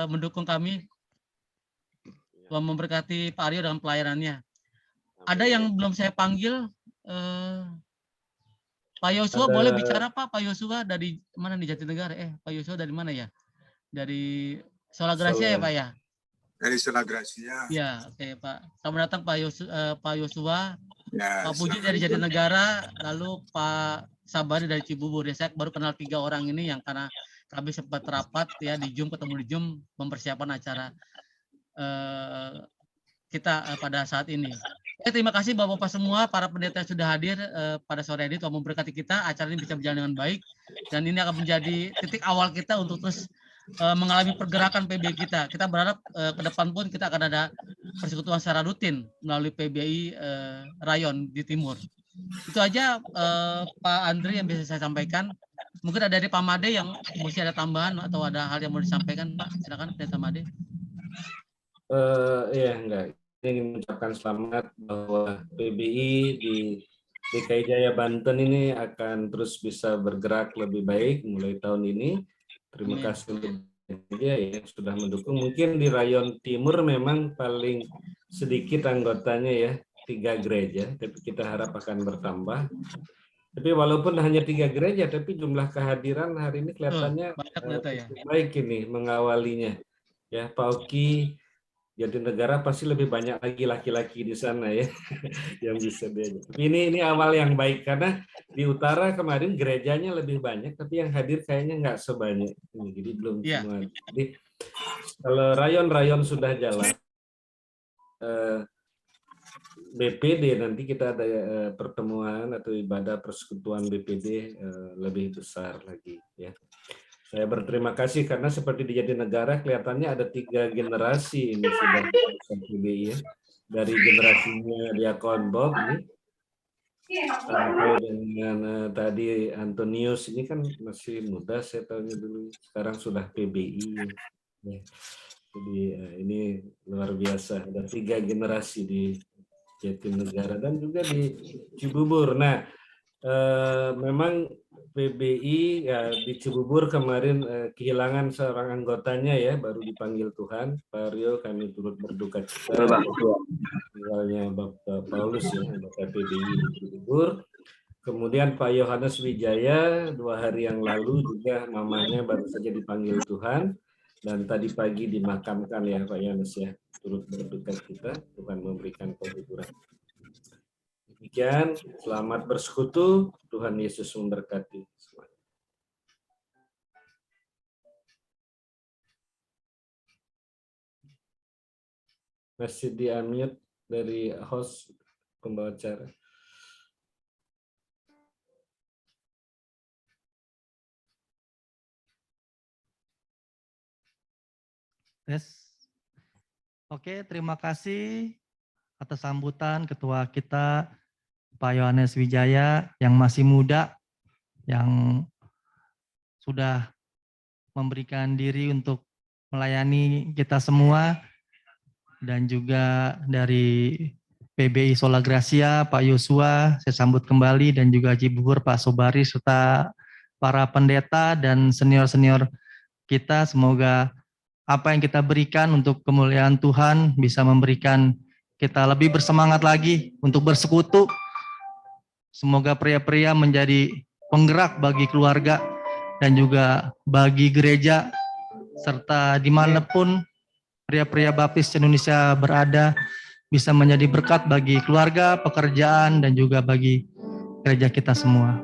mendukung kami. Tuhan memberkati Pak Aryo dalam pelayanannya. Ada yang belum saya panggil, Pak Yosua boleh bicara Pak? Pak Yosua dari mana nih, Jatinegara? Pak Yosua dari mana ya? Dari Sola Gracia ya Pak ya? Dari Sola Gracia. Ya, oke Pak. Selamat datang Pak Yosua. Ya, Pak Puji dari Jatinegara, lalu Pak Sabari dari Cibubur. Ya, saya baru kenal 3 orang ini yang karena kami sempat rapat ya di Zoom, ketemu di Zoom mempersiapkan acara kita pada saat ini. Terima kasih Bapak-Bapak semua, para pendeta yang sudah hadir pada sore ini. Tuhan memberkati kita, acara ini bisa berjalan dengan baik, dan ini akan menjadi titik awal kita untuk terus mengalami pergerakan PBI kita. Kita berharap ke depan pun kita akan ada persekutuan secara rutin melalui PBI Rayon di Timur. Itu aja Pak Andri yang bisa saya sampaikan. Mungkin ada dari Pak Made yang mesti ada tambahan atau ada hal yang mau disampaikan, Pak. Silakan Pendeta Made. Iya, enggak. Saya ingin mengucapkan selamat bahwa PBI di DKI Jaya Banten ini akan terus bisa bergerak lebih baik mulai tahun ini. Terima kasih untuk media yang sudah mendukung. Mungkin di Rayon Timur memang paling sedikit anggotanya ya, 3 gereja, tapi kita harap akan bertambah. Tapi walaupun hanya 3 gereja, tapi jumlah kehadiran hari ini kelihatannya baik ini mengawalinya. Ya, Pak Oki, Jatinegara pasti lebih banyak lagi laki-laki di sana ya yang bisa diajak. Tapi ini awal yang baik karena di utara kemarin gerejanya lebih banyak, tapi yang hadir kayaknya nggak sebanyak ini. Jadi belum semua. Jadi kalau rayon-rayon sudah jalan, BPD nanti kita ada pertemuan atau ibadah persekutuan BPD lebih besar lagi ya. Saya berterima kasih karena seperti di Jatinegara kelihatannya ada 3 generasi ini sudah PBI ya. Dari generasinya Diakon Bob ini sampai dengan tadi Antonius ini kan masih muda saya tahunya dulu, sekarang sudah PBI ya. Jadi ini luar biasa, ada 3 generasi di Jatinegara dan juga di Cibubur. Nah, memang PBI ya, di Cibubur kemarin kehilangan seorang anggotanya ya, baru dipanggil Tuhan. Pak Rio, kami turut berduka cita tinggalnya Bapak Paulus ya, anggota PBI di Cibubur. Kemudian Pak Yohanes Wijaya 2 hari yang lalu juga mamanya baru saja dipanggil Tuhan, dan tadi pagi dimakamkan ya Pak Yohanes ya, turut berduka cita. Tuhan memberikan penghiburan. Demikian, selamat bersekutu, Tuhan Yesus memberkati. Masih di-unmute dari host pembawa acara. Oke, terima kasih atas sambutan Ketua kita Pak Yohanes Wijaya yang masih muda, yang sudah memberikan diri untuk melayani kita semua, dan juga dari PBI Sola Gracia Pak Yosua, saya sambut kembali, dan juga Cibubur Pak Sobari serta para pendeta dan senior-senior kita. Semoga apa yang kita berikan untuk kemuliaan Tuhan bisa memberikan kita lebih bersemangat lagi untuk bersekutu. Semoga pria-pria menjadi penggerak bagi keluarga dan juga bagi gereja, serta dimanapun pria-pria baptis Indonesia berada bisa menjadi berkat bagi keluarga, pekerjaan, dan juga bagi gereja kita semua.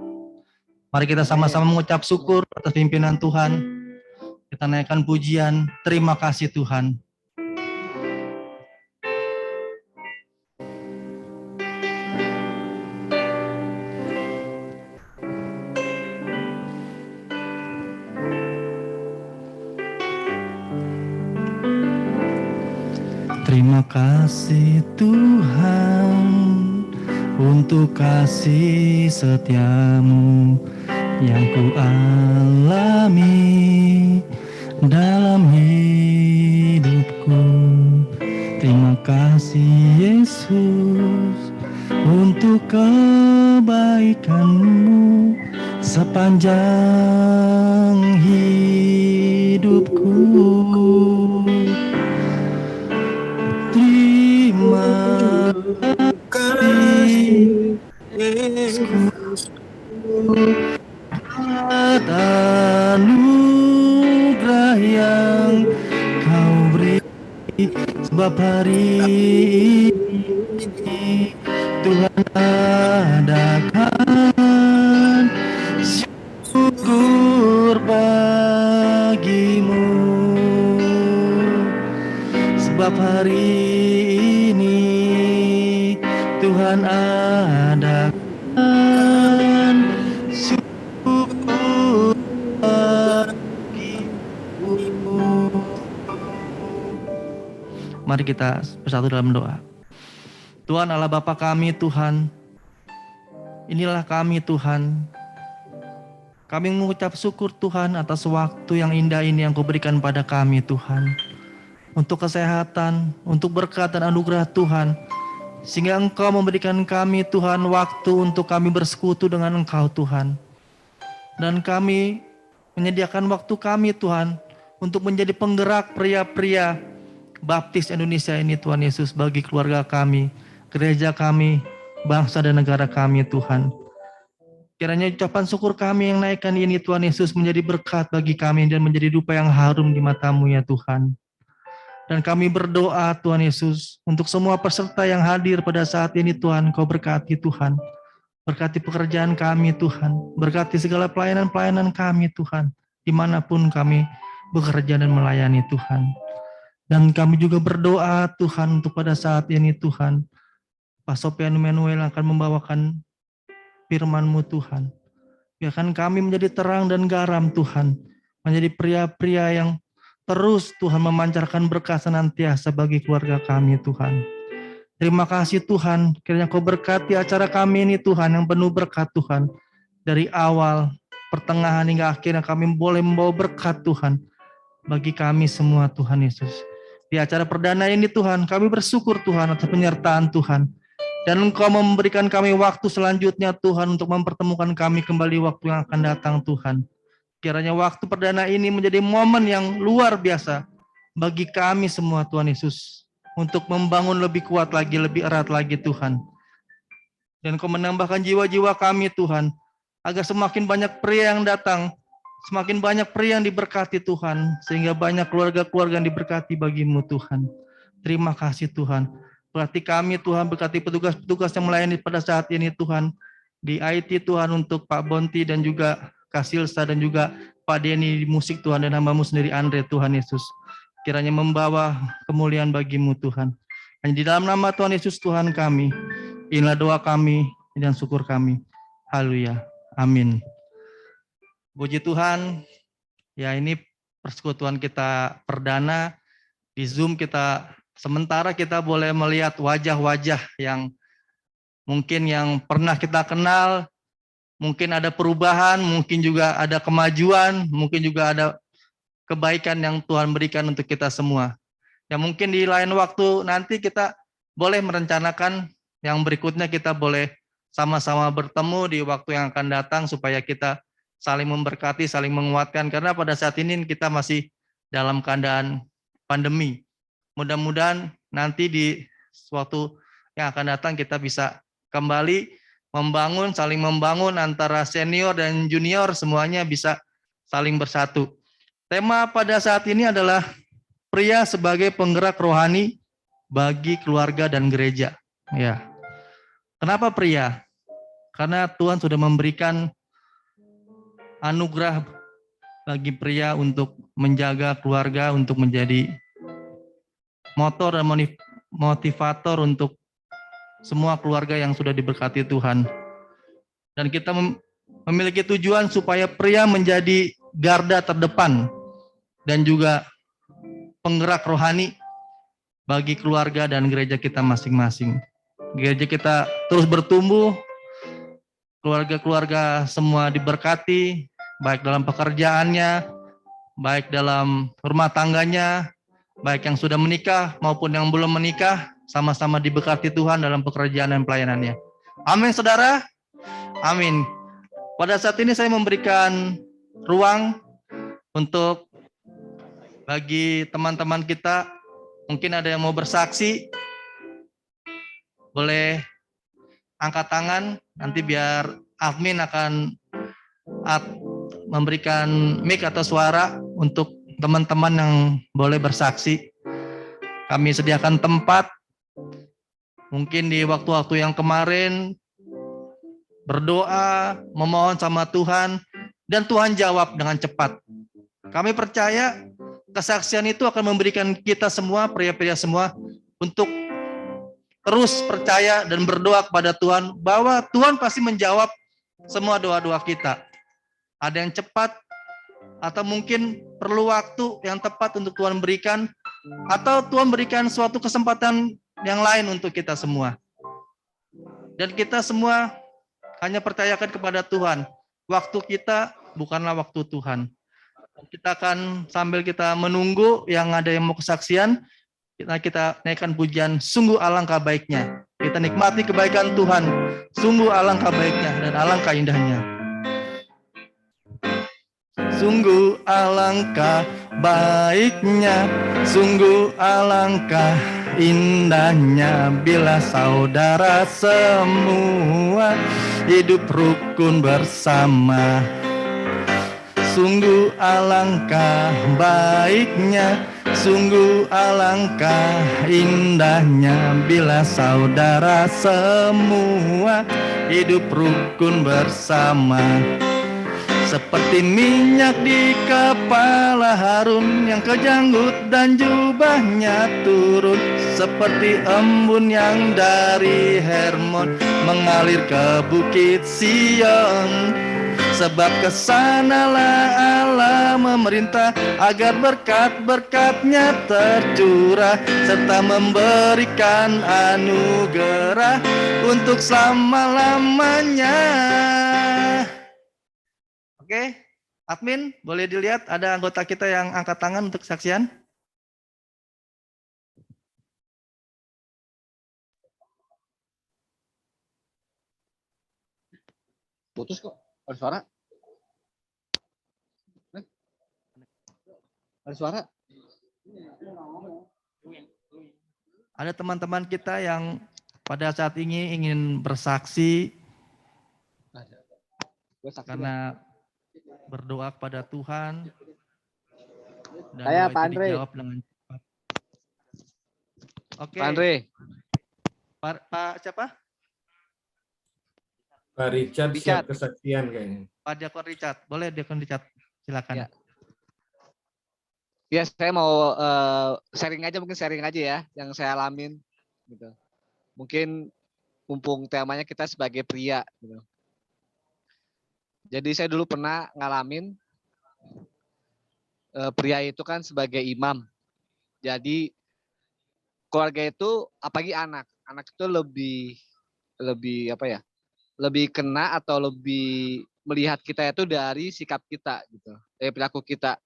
Mari kita sama-sama mengucap syukur atas pimpinan Tuhan. Kita naikkan pujian, terima kasih Tuhan. Terima kasih Tuhan untuk kasih setiamu yang ku alami dalam hidupku. Terima kasih Yesus untuk kebaikan-Mu sepanjang hidupku. Kau beri, sebab hari ini Tuhan adakan syukur bagimu, sebab hari ini Tuhan adakan syukur bagimu. Mari kita bersatu dalam doa. Tuhan Allah Bapa kami Tuhan, inilah kami Tuhan. Kami mengucap syukur Tuhan atas waktu yang indah ini yang Kau berikan pada kami Tuhan. Untuk kesehatan, untuk berkat dan anugerah Tuhan. Sehingga Engkau memberikan kami Tuhan waktu untuk kami bersekutu dengan Engkau Tuhan. Dan kami menyediakan waktu kami Tuhan untuk menjadi penggerak pria-pria Baptis Indonesia ini Tuhan Yesus bagi keluarga kami, gereja kami, bangsa dan negara kami Tuhan. Kiranya ucapan syukur kami yang naikkan ini Tuhan Yesus menjadi berkat bagi kami dan menjadi dupa yang harum di mata-Mu ya Tuhan. Dan kami berdoa Tuhan Yesus untuk semua peserta yang hadir pada saat ini Tuhan, Kau berkati Tuhan. Berkati pekerjaan kami Tuhan, berkati segala pelayanan-pelayanan kami Tuhan, dimanapun kami bekerja dan melayani Tuhan. Dan kami juga berdoa Tuhan untuk pada saat ini Tuhan, Pak Sofian Emmanuel akan membawakan firman-Mu Tuhan. Biarkan kami menjadi terang dan garam Tuhan, menjadi pria-pria yang terus Tuhan memancarkan berkat senantiasa bagi keluarga kami Tuhan. Terima kasih Tuhan, kiranya Kau berkati acara kami ini Tuhan yang penuh berkat Tuhan. Dari awal, pertengahan hingga akhirnya kami boleh membawa berkat Tuhan bagi kami semua Tuhan Yesus. Di acara perdana ini Tuhan, kami bersyukur Tuhan atas penyertaan Tuhan. Dan Engkau memberikan kami waktu selanjutnya Tuhan untuk mempertemukan kami kembali waktu yang akan datang Tuhan. Kiranya waktu perdana ini menjadi momen yang luar biasa bagi kami semua Tuhan Yesus. Untuk membangun lebih kuat lagi, lebih erat lagi Tuhan. Dan Kau menambahkan jiwa-jiwa kami Tuhan, agar semakin banyak pria yang datang, semakin banyak pria yang diberkati Tuhan, sehingga banyak keluarga-keluarga yang diberkati bagi-Mu Tuhan. Terima kasih Tuhan. Berkati kami Tuhan, berkati petugas-petugas yang melayani pada saat ini Tuhan. Di IT Tuhan untuk Pak Bonti dan juga Kak Silsa dan juga Pak Denny di musik Tuhan dan hamba-Mu sendiri Andre Tuhan Yesus. Kiranya membawa kemuliaan bagi-Mu Tuhan. Hanya di dalam nama Tuhan Yesus Tuhan kami. Inilah doa kami dan syukur kami. Haleluya. Amin. Puji Tuhan, ya ini persekutuan kita perdana di Zoom sementara kita boleh melihat wajah-wajah yang mungkin yang pernah kita kenal, mungkin ada perubahan, mungkin juga ada kemajuan, mungkin juga ada kebaikan yang Tuhan berikan untuk kita semua. Ya mungkin di lain waktu nanti kita boleh merencanakan yang berikutnya kita boleh sama-sama bertemu di waktu yang akan datang supaya kita saling memberkati, saling menguatkan, karena pada saat ini kita masih dalam keadaan pandemi. Mudah-mudahan nanti di waktu yang akan datang kita bisa kembali membangun, saling membangun antara senior dan junior, semuanya bisa saling bersatu. Tema pada saat ini adalah pria sebagai penggerak rohani bagi keluarga dan gereja. Ya. Kenapa pria? Karena Tuhan sudah memberikan anugerah bagi pria untuk menjaga keluarga, untuk menjadi motor dan motivator untuk semua keluarga yang sudah diberkati Tuhan. Dan kita memiliki tujuan supaya pria menjadi garda terdepan dan juga penggerak rohani bagi keluarga dan gereja kita masing-masing. Gereja kita terus bertumbuh, keluarga-keluarga semua diberkati, baik dalam pekerjaannya, baik dalam rumah tangganya, baik yang sudah menikah maupun yang belum menikah, sama-sama diberkati Tuhan dalam pekerjaan dan pelayanannya. Amin, saudara. Amin. Pada saat ini saya memberikan ruang untuk bagi teman-teman kita, mungkin ada yang mau bersaksi, boleh angkat tangan, nanti biar admin akan memberikan mic atau suara untuk teman-teman yang boleh bersaksi. Kami sediakan tempat. Mungkin di waktu-waktu yang kemarin berdoa, memohon sama Tuhan, dan Tuhan jawab dengan cepat. Kami percaya kesaksian itu akan memberikan kita semua, pria-pria semua, untuk terus percaya dan berdoa kepada Tuhan, bahwa Tuhan pasti menjawab semua doa-doa kita. Ada yang cepat, atau mungkin perlu waktu yang tepat untuk Tuhan berikan, atau Tuhan berikan suatu kesempatan yang lain untuk kita semua. Dan kita semua hanya percayakan kepada Tuhan. Waktu kita bukanlah waktu Tuhan. Kita akan sambil kita menunggu yang ada yang mau kesaksian, kita naikkan pujian sungguh alangkah baiknya. Kita nikmati kebaikan Tuhan, sungguh alangkah baiknya dan alangkah indahnya. Sungguh alangkah baiknya, sungguh alangkah indahnya bila saudara semua hidup rukun bersama. Sungguh alangkah baiknya, sungguh alangkah indahnya bila saudara semua hidup rukun bersama. Seperti minyak di kepala Harun yang kejanggut dan jubahnya turun, seperti embun yang dari Hermon mengalir ke bukit Sion. Sebab kesanalah Allah memerintah agar berkat-berkat-Nya tercurah, serta memberikan anugerah untuk selama-lamanya. Oke, admin boleh dilihat ada anggota kita yang angkat tangan untuk kesaksian. Putus kok. Ada suara? Ada suara? Ada teman-teman kita yang pada saat ini ingin bersaksi karena berdoa kepada Tuhan dan Saya doa Pak itu Andre. dijawab dengan cepat. Oke. Pak Andre. Pak siapa? Pak Richard siap kesaksian kayaknya. Pak Diakon Richard, boleh Diakon Richard, silakan. Ya. Ya, saya mau sharing aja ya yang saya alamin gitu. Mungkin mumpung temanya kita sebagai pria gitu. Jadi saya dulu pernah ngalamin pria itu kan sebagai imam. Jadi keluarga itu apalagi anak itu lebih apa ya? Lebih kena atau lebih melihat kita itu dari sikap kita gitu, dari perilaku kita.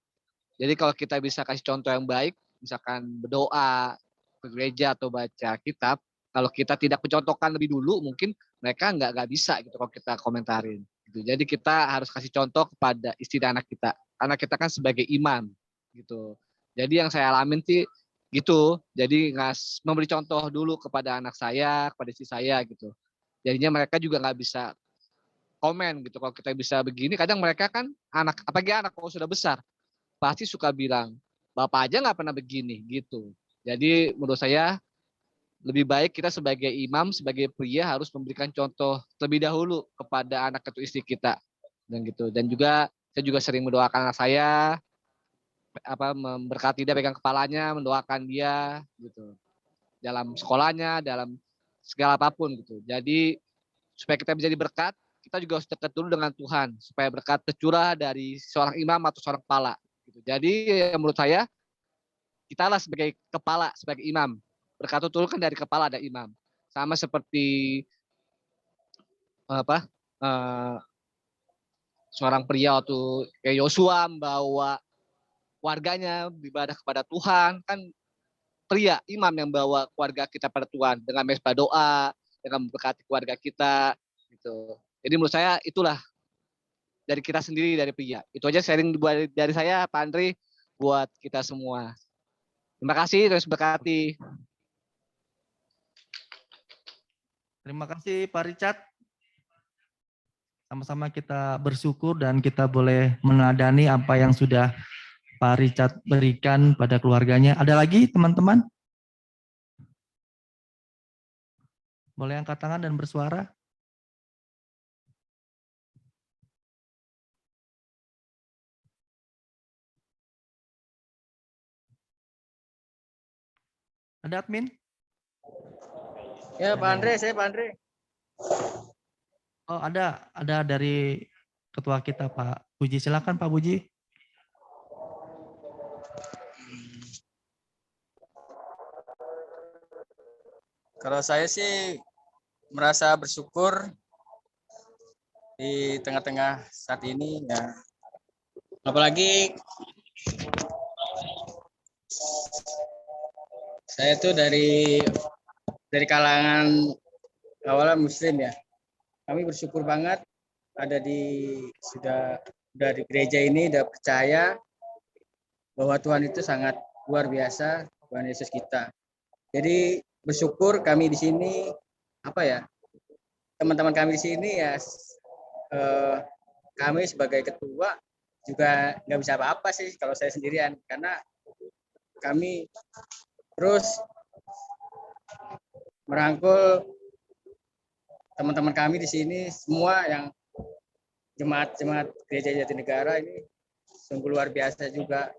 Jadi kalau kita bisa kasih contoh yang baik, misalkan berdoa, ke gereja atau baca kitab, kalau kita tidak mencontohkan lebih dulu, mungkin mereka nggak bisa gitu kalau kita komentarin. Gitu. Jadi kita harus kasih contoh kepada istri dan anak kita. Anak kita kan sebagai imam gitu. Jadi yang saya alamin sih gitu. Jadi memberi contoh dulu kepada anak saya, kepada istri saya gitu. Jadinya mereka juga nggak bisa komen gitu. Kalau kita bisa begini, kadang mereka kan apalagi anak kalau sudah besar, pasti suka bilang, Bapak aja nggak pernah begini gitu. Jadi menurut saya lebih baik kita sebagai imam, sebagai pria harus memberikan contoh terlebih dahulu kepada anak atau istri kita dan gitu. Dan juga saya juga sering mendoakan anak saya, memberkati dia, pegang kepalanya, mendoakan dia gitu. Dalam sekolahnya, dalam segala apapun gitu. Jadi supaya kita bisa berkat, kita juga harus dekat dulu dengan Tuhan supaya berkat tercurah dari seorang imam atau seorang kepala. Gitu. Jadi menurut saya kita lah sebagai kepala, sebagai imam. Berkat itu kan dari kepala ada imam. Sama seperti seorang pria waktu kayak Yosua membawa warganya beribadah kepada Tuhan, kan pria imam yang bawa keluarga kita pada Tuhan dengan mesbah doa, dengan memberkati keluarga kita gitu. Jadi menurut saya itulah dari kita sendiri, dari pria. Itu aja sharing dari saya Pak Andre buat kita semua. Terima kasih, terus berkati. Terima kasih Pak Richard. Sama-sama kita bersyukur dan kita boleh menadani apa yang sudah Pak Richard berikan pada keluarganya. Ada lagi teman-teman? Boleh angkat tangan dan bersuara? Ada admin? Ya, Pak Andre, saya Pak Andre. Oh, ada dari ketua kita Pak Puji. Silakan Pak Puji. Kalau saya sih merasa bersyukur di tengah-tengah saat ini ya. Apalagi saya tuh dari kalangan awalnya Muslim ya. Kami bersyukur banget ada sudah di gereja ini, udah percaya bahwa Tuhan itu sangat luar biasa, Tuhan Yesus kita. Jadi bersyukur kami di sini, teman-teman kami di sini ya, kami sebagai ketua juga nggak bisa apa-apa sih kalau saya sendirian, karena kami terus merangkul teman-teman kami di sini semua yang jemaat gereja Jatinegara ini sungguh luar biasa juga.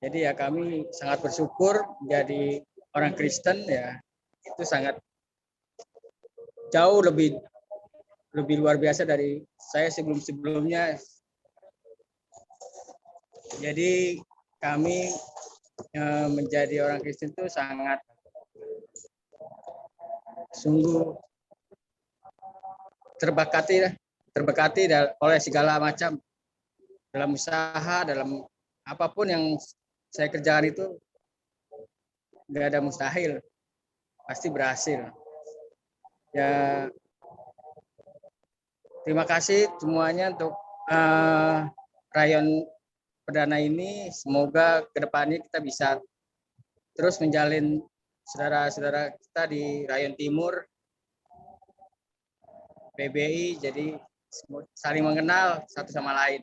Jadi ya kami sangat bersyukur menjadi orang Kristen ya, itu sangat jauh lebih luar biasa dari saya sebelumnya. Jadi kami menjadi orang Kristen itu sangat sungguh terberkati oleh segala macam dalam usaha, dalam apapun yang saya kerjakan itu nggak ada mustahil, pasti berhasil. Ya, terima kasih semuanya untuk rayon perdana ini. Semoga kedepannya kita bisa terus menjalin saudara-saudara kita di rayon timur PBI, jadi saling mengenal satu sama lain.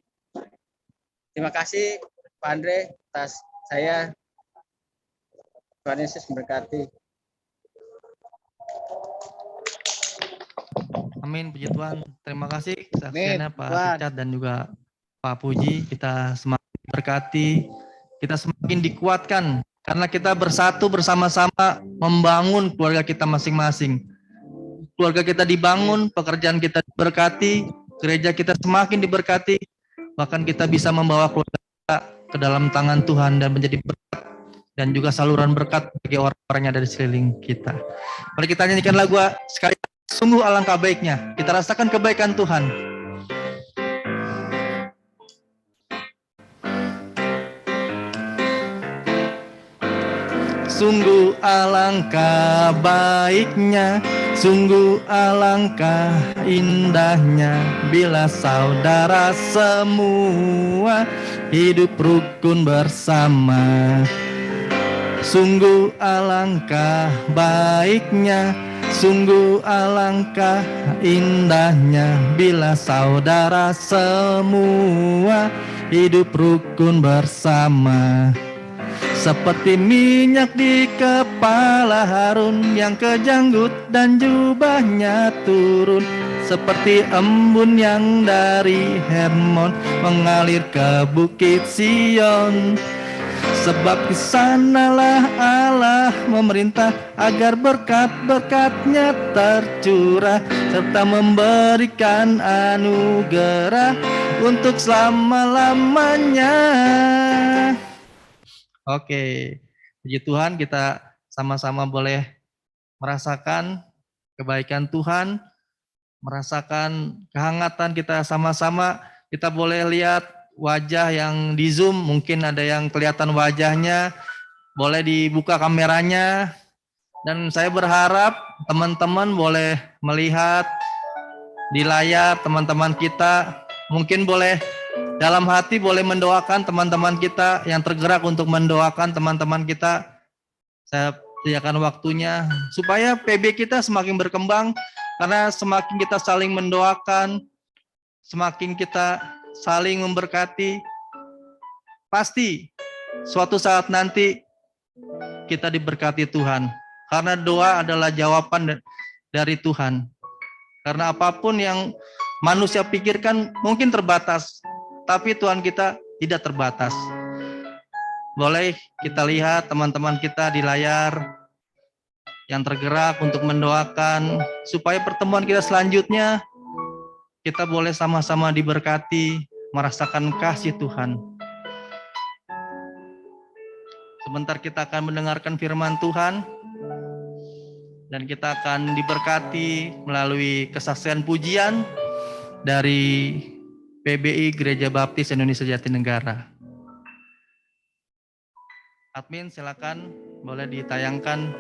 Terima kasih Pak Andre atas saya. Tuhan Yesus memberkati. Amin, puji Tuhan. Terima kasih kesaksiannya Pak Tuhan. Richard dan juga Pak Puji. Kita semakin berkati, kita semakin dikuatkan karena kita bersatu bersama-sama membangun keluarga kita masing-masing. Keluarga kita dibangun, pekerjaan kita diberkati, gereja kita semakin diberkati, bahkan kita bisa membawa keluarga kita ke dalam tangan Tuhan dan menjadi berkat dan juga saluran berkat bagi orang-orang yang ada di sekeliling kita. Mari kita nyanyikan lagu sekali, sungguh alangkah baiknya. Kita rasakan kebaikan Tuhan. Sungguh alangkah baiknya, sungguh alangkah indahnya bila saudara semua hidup rukun bersama. Sungguh alangkah baiknya, sungguh alangkah indahnya bila saudara semua hidup rukun bersama. Seperti minyak di kepala Harun yang kejanggut dan jubahnya turun, seperti embun yang dari Hermon mengalir ke bukit Sion. Sebab di sanalah Allah memerintah agar berkat-berkat-Nya tercurah serta memberikan anugerah untuk selama-lamanya. Oke, puji Tuhan, kita sama-sama boleh merasakan kebaikan Tuhan, merasakan kehangatan kita sama-sama. Kita boleh lihat wajah yang di Zoom, mungkin ada yang kelihatan wajahnya, boleh dibuka kameranya. Dan saya berharap teman-teman boleh melihat di layar teman-teman kita, mungkin boleh dalam hati boleh mendoakan teman-teman kita yang tergerak untuk mendoakan teman-teman kita. Saya sediakan waktunya supaya PB kita semakin berkembang, karena semakin kita saling mendoakan, semakin kita saling memberkati, pasti suatu saat nanti kita diberkati Tuhan. Karena doa adalah jawaban dari Tuhan. Karena apapun yang manusia pikirkan mungkin terbatas, tapi Tuhan kita tidak terbatas. Boleh kita lihat teman-teman kita di layar yang tergerak untuk mendoakan supaya pertemuan kita selanjutnya kita boleh sama-sama diberkati, merasakan kasih Tuhan. Sebentar kita akan mendengarkan firman Tuhan dan kita akan diberkati melalui kesaksian pujian dari PBI Gereja Baptis Indonesia Jatinegara. Admin silakan boleh ditayangkan.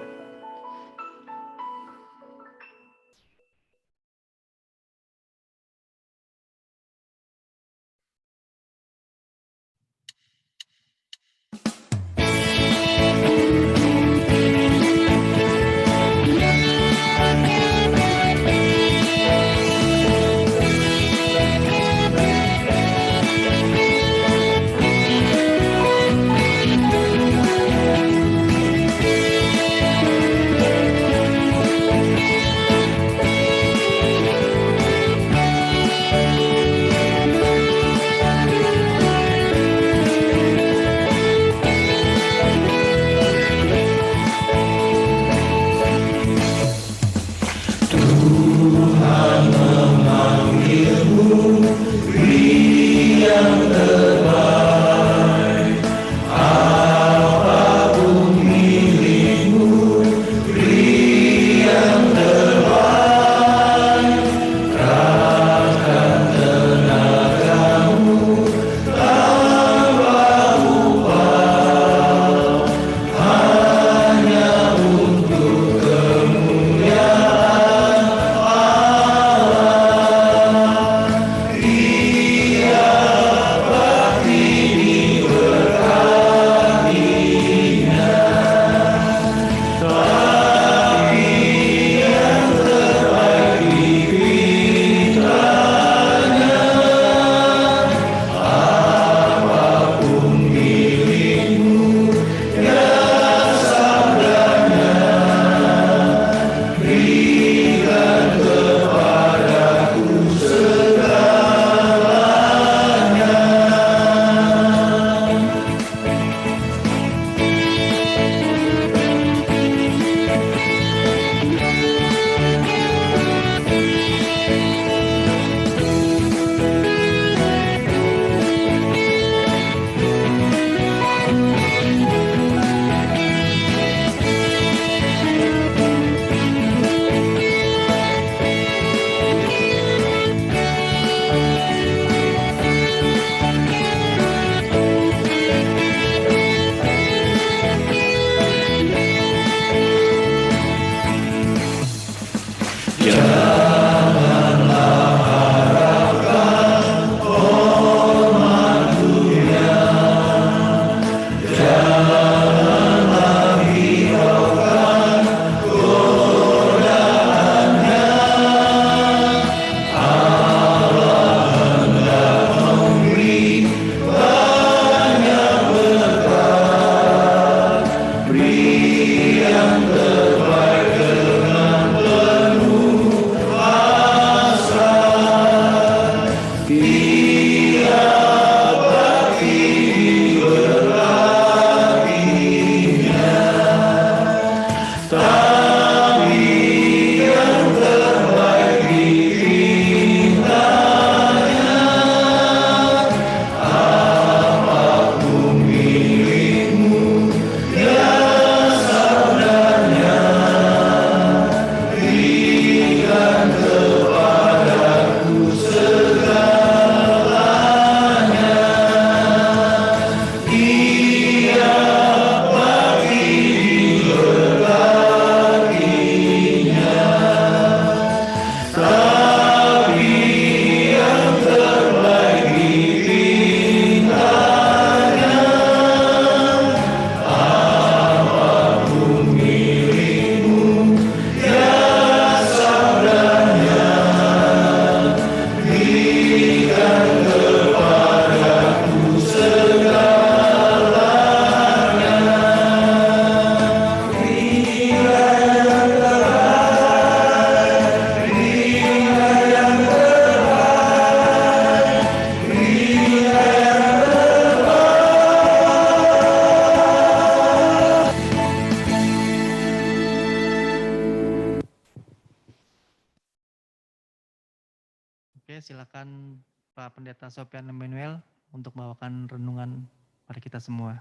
Oke, silakan Pak Pendeta Sopian Emmanuel untuk membawakan renungan pada kita semua.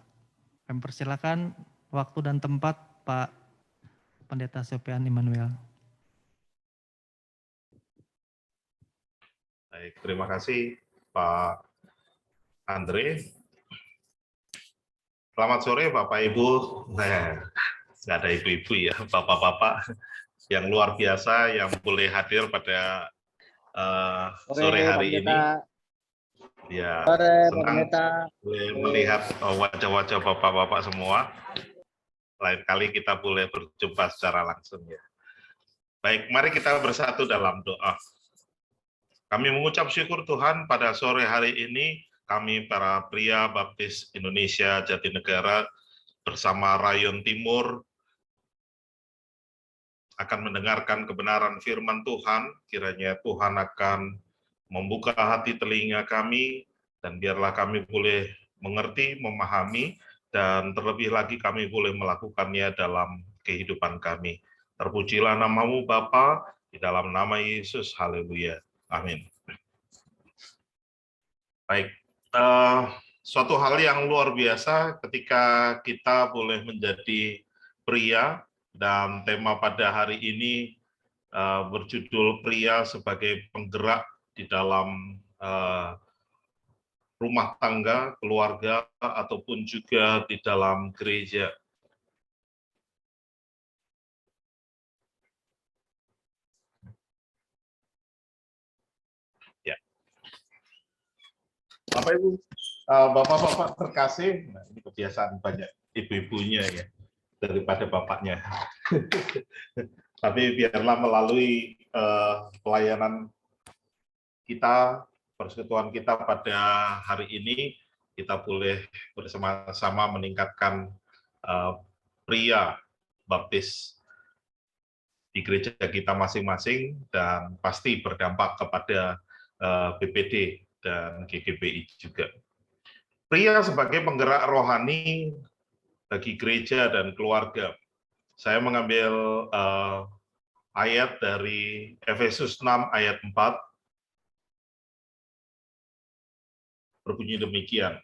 Kami persilakan waktu dan tempat Pak Pendeta Sopian Emmanuel. Baik, terima kasih Pak Andre. Selamat sore Bapak Ibu. Nah, nggak ada ibu-ibu ya, bapak-bapak yang luar biasa yang boleh hadir pada sore hari ini. Ya, senang boleh melihat wajah-wajah bapak-bapak semua. Lain kali kita boleh berjumpa secara langsung ya. Baik, mari kita bersatu dalam doa. Kami mengucap syukur Tuhan pada sore hari ini, kami para pria baptis Indonesia Jatinegara bersama Rayon Timur akan mendengarkan kebenaran firman Tuhan. Kiranya Tuhan akan membuka hati telinga kami, dan biarlah kami boleh mengerti, memahami, dan terlebih lagi kami boleh melakukannya dalam kehidupan kami. Terpujilah namamu Bapa, di dalam nama Yesus, haleluya. Amin. Baik, suatu hal yang luar biasa ketika kita boleh menjadi pria, dan tema pada hari ini berjudul pria sebagai penggerak di dalam rumah tangga, keluarga, ataupun juga di dalam gereja. Ya. Bapak Ibu, bapak-bapak terkasih, nah ini kebiasaan banyak ibu-ibunya ya daripada bapaknya. Tapi biarlah melalui pelayanan kita, persekutuan kita pada hari ini, kita boleh bersama-sama meningkatkan pria baptis di gereja kita masing-masing, dan pasti berdampak kepada BPD dan GGBI juga. Pria sebagai penggerak rohani bagi gereja dan keluarga. Saya mengambil ayat dari Efesus 6 ayat 4, berbunyi demikian.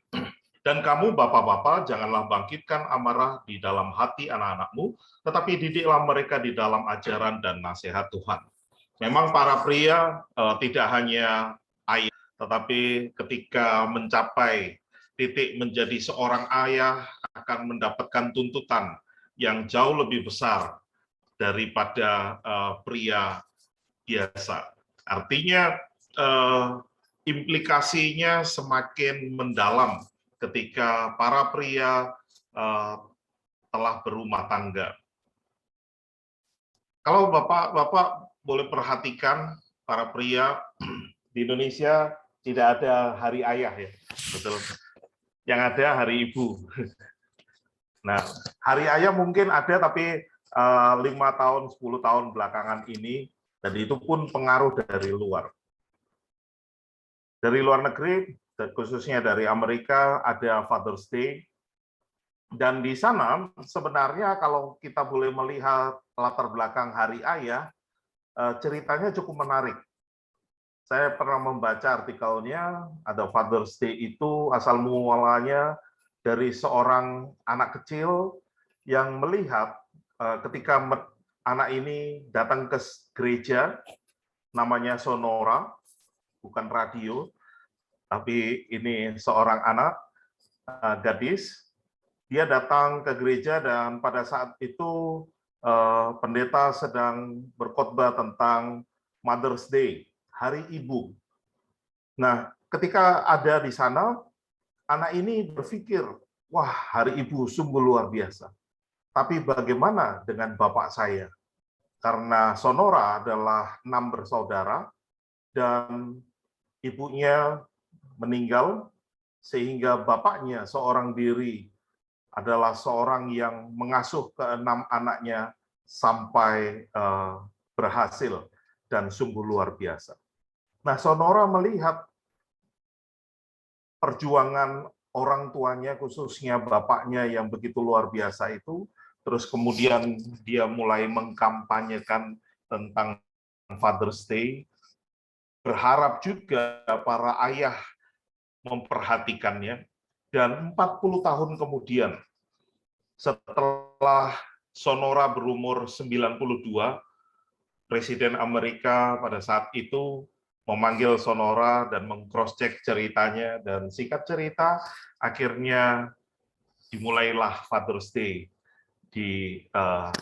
Dan kamu bapak-bapak janganlah bangkitkan amarah di dalam hati anak-anakmu, tetapi didiklah mereka di dalam ajaran dan nasihat Tuhan. Memang para pria tidak hanya ayah, tetapi ketika mencapai titik menjadi seorang ayah akan mendapatkan tuntutan yang jauh lebih besar daripada pria biasa. Artinya implikasinya semakin mendalam ketika para pria telah berumah tangga. Kalau Bapak boleh perhatikan, para pria di Indonesia tidak ada hari ayah ya, betul. Yang ada hari ibu. Nah, hari ayah mungkin ada, tapi 5 tahun, 10 tahun belakangan ini, dan itu pun pengaruh dari luar. Dari luar negeri, khususnya dari Amerika, ada Father's Day. Dan di sana sebenarnya kalau kita boleh melihat latar belakang hari ayah, ceritanya cukup menarik. Saya pernah membaca artikelnya, ada Father's Day itu asal mulanya dari seorang anak kecil yang melihat ketika anak ini datang ke gereja, namanya Sonora, bukan radio, tapi ini seorang anak, gadis. Dia datang ke gereja, dan pada saat itu pendeta sedang berkhotbah tentang Mother's Day, Hari Ibu. Nah, ketika ada di sana, anak ini berpikir, wah, Hari Ibu sungguh luar biasa. Tapi bagaimana dengan bapak saya? Karena Sonora adalah 6 bersaudara, dan ibunya meninggal, sehingga bapaknya seorang diri adalah seorang yang mengasuh ke-6 anaknya sampai berhasil, dan sungguh luar biasa. Nah, Sonora melihat perjuangan orang tuanya, khususnya bapaknya yang begitu luar biasa itu, terus kemudian dia mulai mengkampanyekan tentang Father's Day, berharap juga para ayah memperhatikannya. Dan 40 tahun kemudian, setelah Sonora berumur 92, Presiden Amerika pada saat itu memanggil Sonora dan meng-cross-check ceritanya, dan singkat cerita, akhirnya dimulailah Father's Day di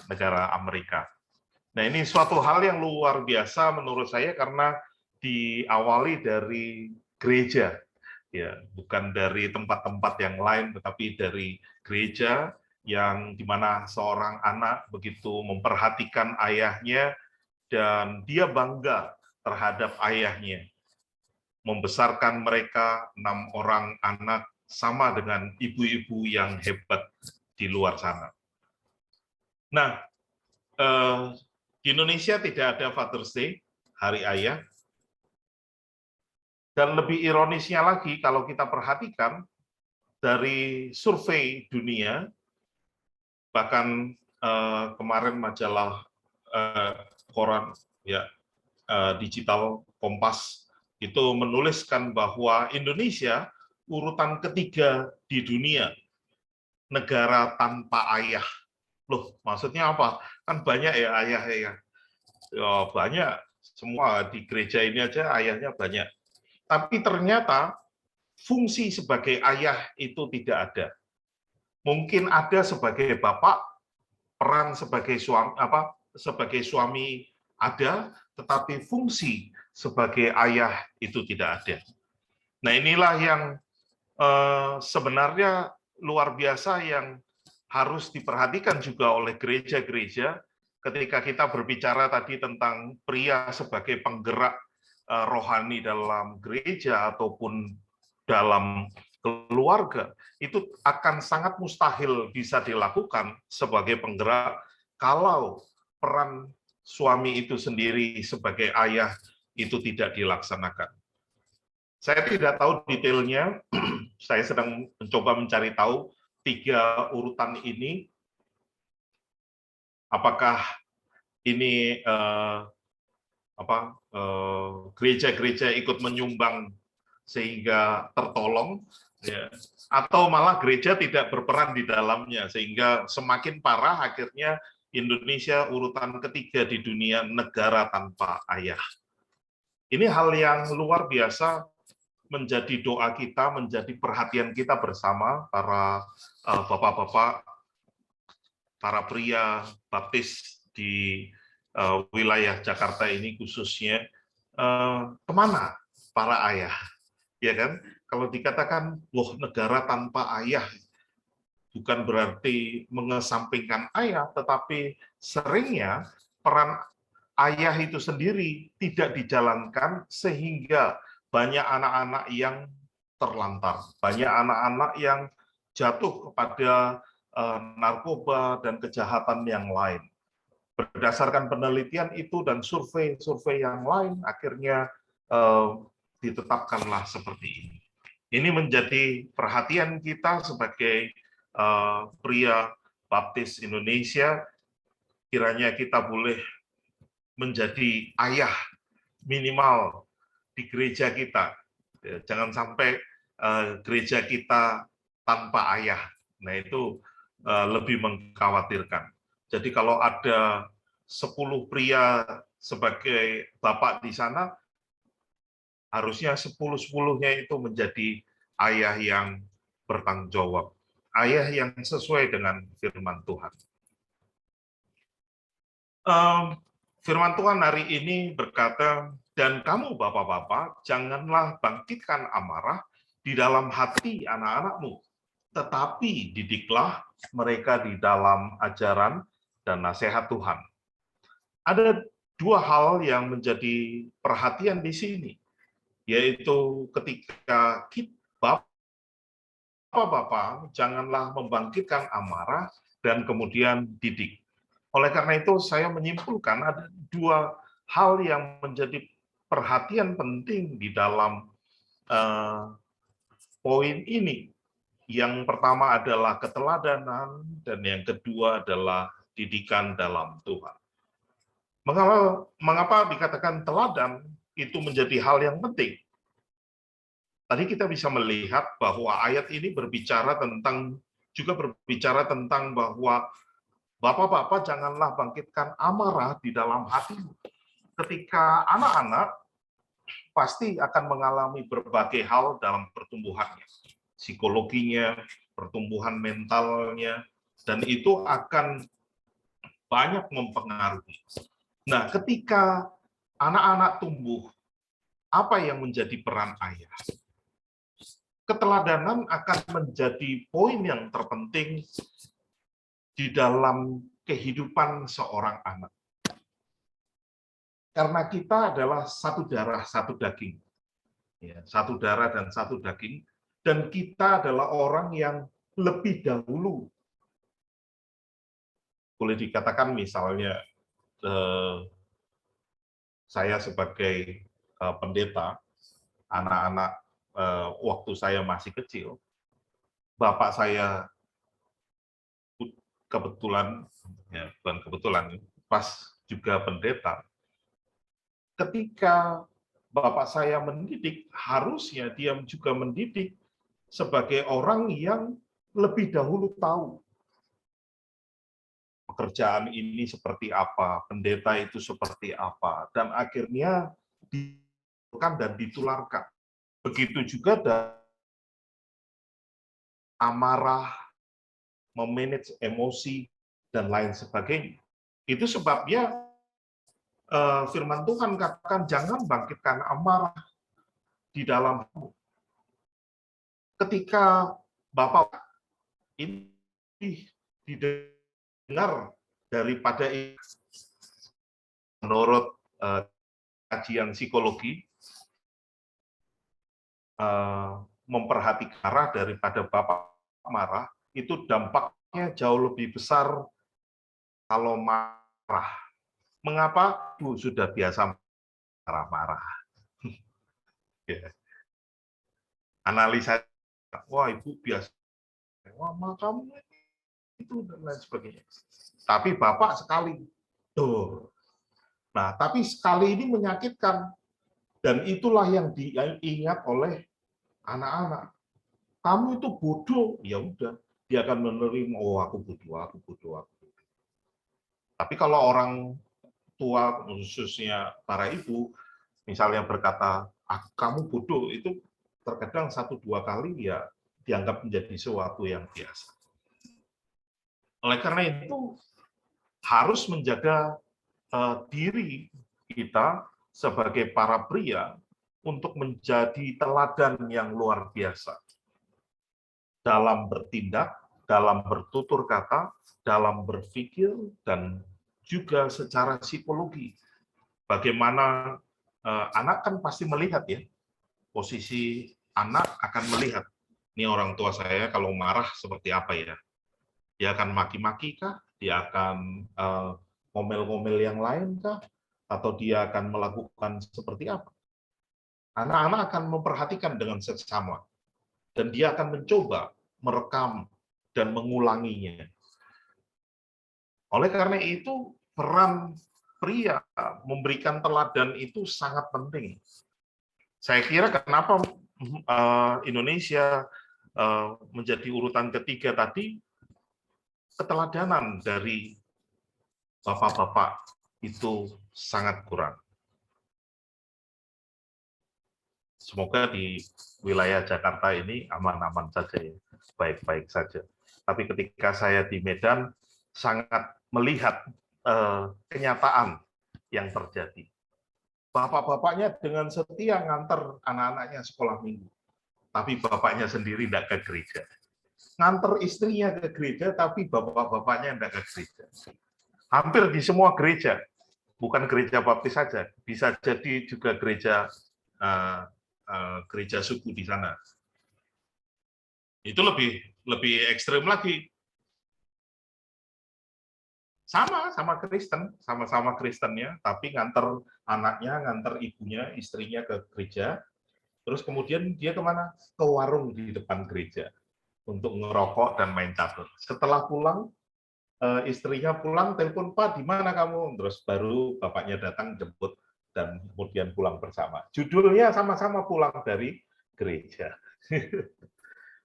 negara Amerika. Nah, ini suatu hal yang luar biasa menurut saya karena diawali dari gereja, ya, bukan dari tempat-tempat yang lain, tetapi dari gereja yang dimana seorang anak begitu memperhatikan ayahnya dan dia bangga terhadap ayahnya, membesarkan mereka 6 orang anak sama dengan ibu-ibu yang hebat di luar sana. Nah, di Indonesia tidak ada Father's Day, Hari Ayah. Dan lebih ironisnya lagi, kalau kita perhatikan, dari survei dunia, bahkan kemarin majalah koran ya digital Kompas itu menuliskan bahwa Indonesia urutan ketiga di dunia negara tanpa ayah. Loh, maksudnya apa? Kan banyak ya ayah ya. Ya banyak, semua di gereja ini aja ayahnya banyak. Tapi ternyata fungsi sebagai ayah itu tidak ada. Mungkin ada sebagai bapak, peran sebagai suami ada, tetapi fungsi sebagai ayah itu tidak ada. Nah, inilah yang sebenarnya luar biasa yang harus diperhatikan juga oleh gereja-gereja ketika kita berbicara tadi tentang pria sebagai penggerak rohani dalam gereja ataupun dalam keluarga, itu akan sangat mustahil bisa dilakukan sebagai penggerak kalau peran suami itu sendiri sebagai ayah itu tidak dilaksanakan. Saya tidak tahu detailnya, saya sedang mencoba mencari tahu 3 urutan ini, apakah ini gereja-gereja ikut menyumbang sehingga tertolong, ya, atau malah gereja tidak berperan di dalamnya sehingga semakin parah akhirnya Indonesia urutan ketiga di dunia negara tanpa ayah. Ini hal yang luar biasa menjadi doa kita, menjadi perhatian kita bersama para bapak-bapak, para pria baptis di wilayah Jakarta ini khususnya, kemana para ayah? Ya kan? Kalau dikatakan, wah negara tanpa ayah, bukan berarti mengesampingkan ayah, tetapi seringnya peran ayah itu sendiri tidak dijalankan sehingga banyak anak-anak yang terlantar, banyak anak-anak yang jatuh kepada narkoba dan kejahatan yang lain. Berdasarkan penelitian itu dan survei-survei yang lain, akhirnya ditetapkanlah seperti ini. Ini menjadi perhatian kita sebagai pria baptis Indonesia, kiranya kita boleh menjadi ayah minimal di gereja kita. Jangan sampai gereja kita tanpa ayah. Nah, itu lebih mengkhawatirkan. Jadi kalau ada 10 pria sebagai bapak di sana, harusnya 10-10-nya itu menjadi ayah yang bertanggung jawab. Ayah yang sesuai dengan firman Tuhan. Firman Tuhan hari ini berkata, dan kamu bapak-bapak, janganlah bangkitkan amarah di dalam hati anak-anakmu, tetapi didiklah mereka di dalam ajaran dan nasihat Tuhan. Ada 2 hal yang menjadi perhatian di sini, yaitu ketika kita, bapak-bapak, janganlah membangkitkan amarah dan kemudian didik. Oleh karena itu, saya menyimpulkan ada 2 hal yang menjadi perhatian penting di dalam poin ini. Yang pertama adalah keteladanan, dan yang kedua adalah didikan dalam Tuhan. Mengapa dikatakan teladan? itu menjadi hal yang penting? Tadi kita bisa melihat bahwa ayat ini berbicara tentang bahwa bapak-bapak janganlah bangkitkan amarah di dalam hatimu. Ketika anak-anak pasti akan mengalami berbagai hal dalam pertumbuhannya, psikologinya, pertumbuhan mentalnya, dan itu akan banyak mempengaruhi. Nah, ketika anak-anak tumbuh, apa yang menjadi peran ayah? Keteladanan akan menjadi poin yang terpenting di dalam kehidupan seorang anak. Karena kita adalah satu darah, satu daging. Ya, satu darah dan satu daging. Dan kita adalah orang yang lebih dahulu. Boleh dikatakan misalnya, saya sebagai pendeta, anak-anak waktu saya masih kecil, bapak saya kebetulan, ya bukan kebetulan, pas juga pendeta. Ketika bapak saya mendidik, harusnya dia juga mendidik sebagai orang yang lebih dahulu tahu pekerjaan ini seperti apa, pendeta itu seperti apa, dan akhirnya ditularkan dan ditularkan. Begitu juga amarah, memanage emosi, dan lain sebagainya. Itu sebabnya firman Tuhan katakan, jangan bangkitkan amarah di dalammu. Ketika Bapak ini didengar daripada menurut kajian psikologi, memperhatikan arah daripada Bapak marah, itu dampaknya jauh lebih besar kalau marah. Mengapa? Bu sudah biasa marah-marah. Ya. Analisa, wah ibu biasa, wah kamu itu dan lain sebagainya. Tapi Bapak sekali, tuh. Nah, tapi sekali ini menyakitkan, dan itulah yang diingat oleh anak-anak. Kamu itu bodoh, ya udah, dia akan menerima, oh aku bodoh, aku bodoh, aku bodoh. Tapi kalau orang tua, khususnya para ibu, misalnya berkata, kamu bodoh, itu terkadang 1-2 kali ya dianggap menjadi sesuatu yang biasa. Oleh karena itu, harus menjaga diri kita sebagai para pria untuk menjadi teladan yang luar biasa dalam bertindak, dalam bertutur kata, dalam berpikir, dan juga secara psikologi. Bagaimana anak kan pasti melihat ya, posisi anak akan melihat, ini orang tua saya kalau marah seperti apa ya, dia akan maki-maki kah, dia akan ngomel-ngomel yang lain kah, atau dia akan melakukan seperti apa. Anak-anak akan memperhatikan dengan seksama, dan dia akan mencoba merekam dan mengulanginya. Oleh karena itu, peran pria memberikan teladan itu sangat penting. Saya kira kenapa Indonesia menjadi urutan ketiga tadi, keteladanan dari bapak-bapak itu sangat kurang. Semoga di wilayah Jakarta ini aman-aman saja, ya, baik-baik saja. Tapi ketika saya di Medan, sangat melihat kenyataan yang terjadi. Bapak-bapaknya dengan setia nganter anak-anaknya sekolah minggu, tapi bapaknya sendiri tidak ke gereja. Nganter istrinya ke gereja, tapi bapak-bapaknya tidak ke gereja. Hampir di semua gereja, bukan gereja baptis saja, bisa jadi juga gereja gereja suku di sana. Itu lebih ekstrem lagi. Sama Kristen, sama-sama Kristennya, tapi nganter anaknya, nganter ibunya, istrinya ke gereja, terus kemudian dia kemana? Ke warung di depan gereja untuk ngerokok dan main catur. Setelah pulang, istrinya pulang, telepon, Pak, di mana kamu? Terus baru bapaknya datang jemput dan kemudian pulang bersama. Judulnya sama-sama pulang dari gereja.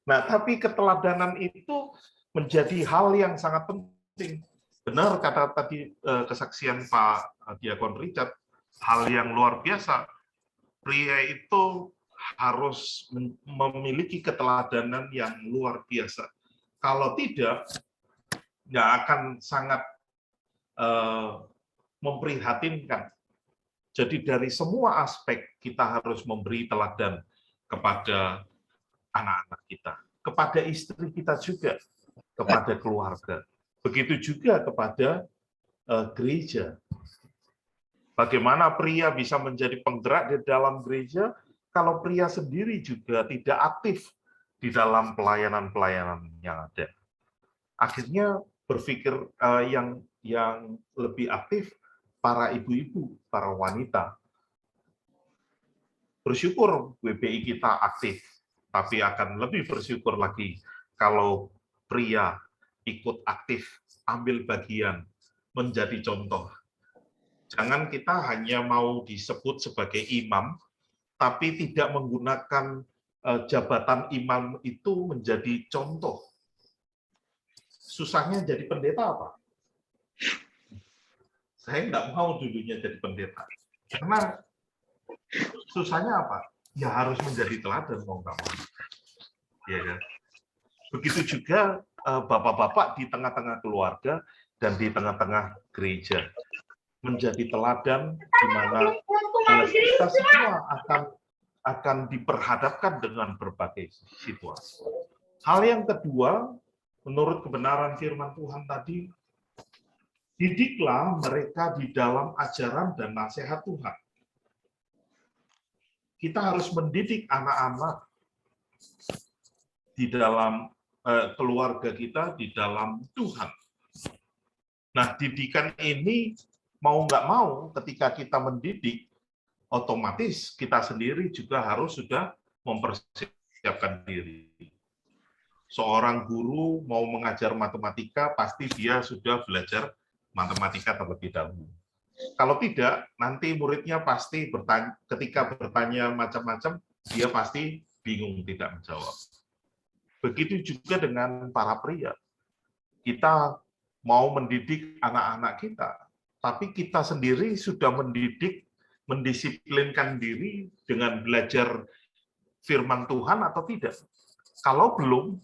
Nah, tapi keteladanan itu menjadi hal yang sangat penting. Benar kata tadi kesaksian Pak Diakon Richard, hal yang luar biasa. Pria itu harus memiliki keteladanan yang luar biasa. Kalau tidak, nggak akan sangat memprihatinkan. Jadi dari semua aspek kita harus memberi teladan kepada anak-anak kita, kepada istri kita juga, kepada keluarga. Begitu juga kepada gereja. Bagaimana pria bisa menjadi penggerak di dalam gereja kalau pria sendiri juga tidak aktif di dalam pelayanan-pelayanan yang ada. Akhirnya berpikir yang lebih aktif para ibu-ibu, para wanita. Bersyukur WBI kita aktif, tapi akan lebih bersyukur lagi kalau pria ikut aktif, ambil bagian, menjadi contoh. Jangan kita hanya mau disebut sebagai imam, tapi tidak menggunakan jabatan imam itu menjadi contoh. Susahnya jadi pendeta apa? Saya nggak mau dulunya jadi pendeta. Karena susahnya apa? Ya harus menjadi teladan mau nggak mau. Ya kan? Begitu juga bapak-bapak di tengah-tengah keluarga dan di tengah-tengah gereja. Menjadi teladan di mana kita semua akan diperhadapkan dengan berbagai situasi. Hal yang kedua, menurut kebenaran firman Tuhan tadi, didiklah mereka di dalam ajaran dan nasihat Tuhan. Kita harus mendidik anak-anak di dalam keluarga kita, di dalam Tuhan. Nah, didikan ini mau nggak mau ketika kita mendidik, otomatis kita sendiri juga harus sudah mempersiapkan diri. Seorang guru mau mengajar matematika, pasti dia sudah belajar matematika terlebih dahulu. Kalau tidak, nanti muridnya pasti bertanya, ketika bertanya macam-macam, dia pasti bingung tidak menjawab. Begitu juga dengan para pria. Kita mau mendidik anak-anak kita, tapi kita sendiri sudah mendidik, mendisiplinkan diri dengan belajar firman Tuhan atau tidak. Kalau belum,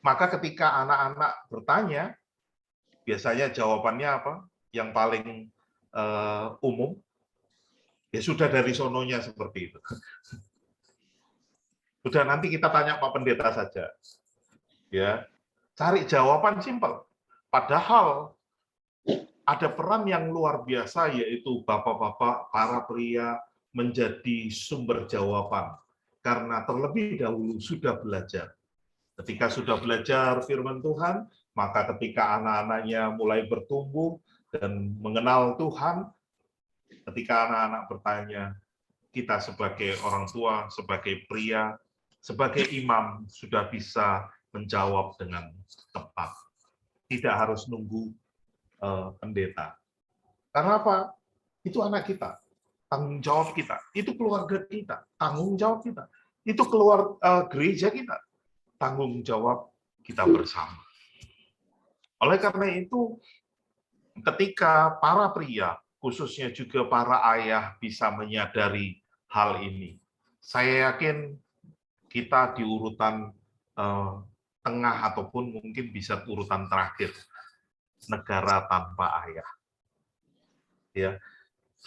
maka ketika anak-anak bertanya, biasanya jawabannya apa? Yang paling umum, ya sudah dari sononya seperti itu. Sudah nanti kita tanya Pak Pendeta saja. Ya, cari jawaban simpel. Padahal ada peran yang luar biasa, yaitu bapak-bapak, para pria menjadi sumber jawaban. Karena terlebih dahulu sudah belajar. Ketika sudah belajar firman Tuhan, maka ketika anak-anaknya mulai bertumbuh dan mengenal Tuhan, ketika anak-anak bertanya, kita sebagai orang tua, sebagai pria, sebagai imam, sudah bisa menjawab dengan tepat. Tidak harus nunggu pendeta. Karena apa? Itu anak kita, tanggung jawab kita. Itu keluarga kita, tanggung jawab kita. Itu keluar gereja kita, tanggung jawab kita bersama. Oleh karena itu, ketika para pria, khususnya juga para ayah bisa menyadari hal ini, saya yakin kita di urutan tengah ataupun mungkin bisa urutan terakhir, negara tanpa ayah. Ya,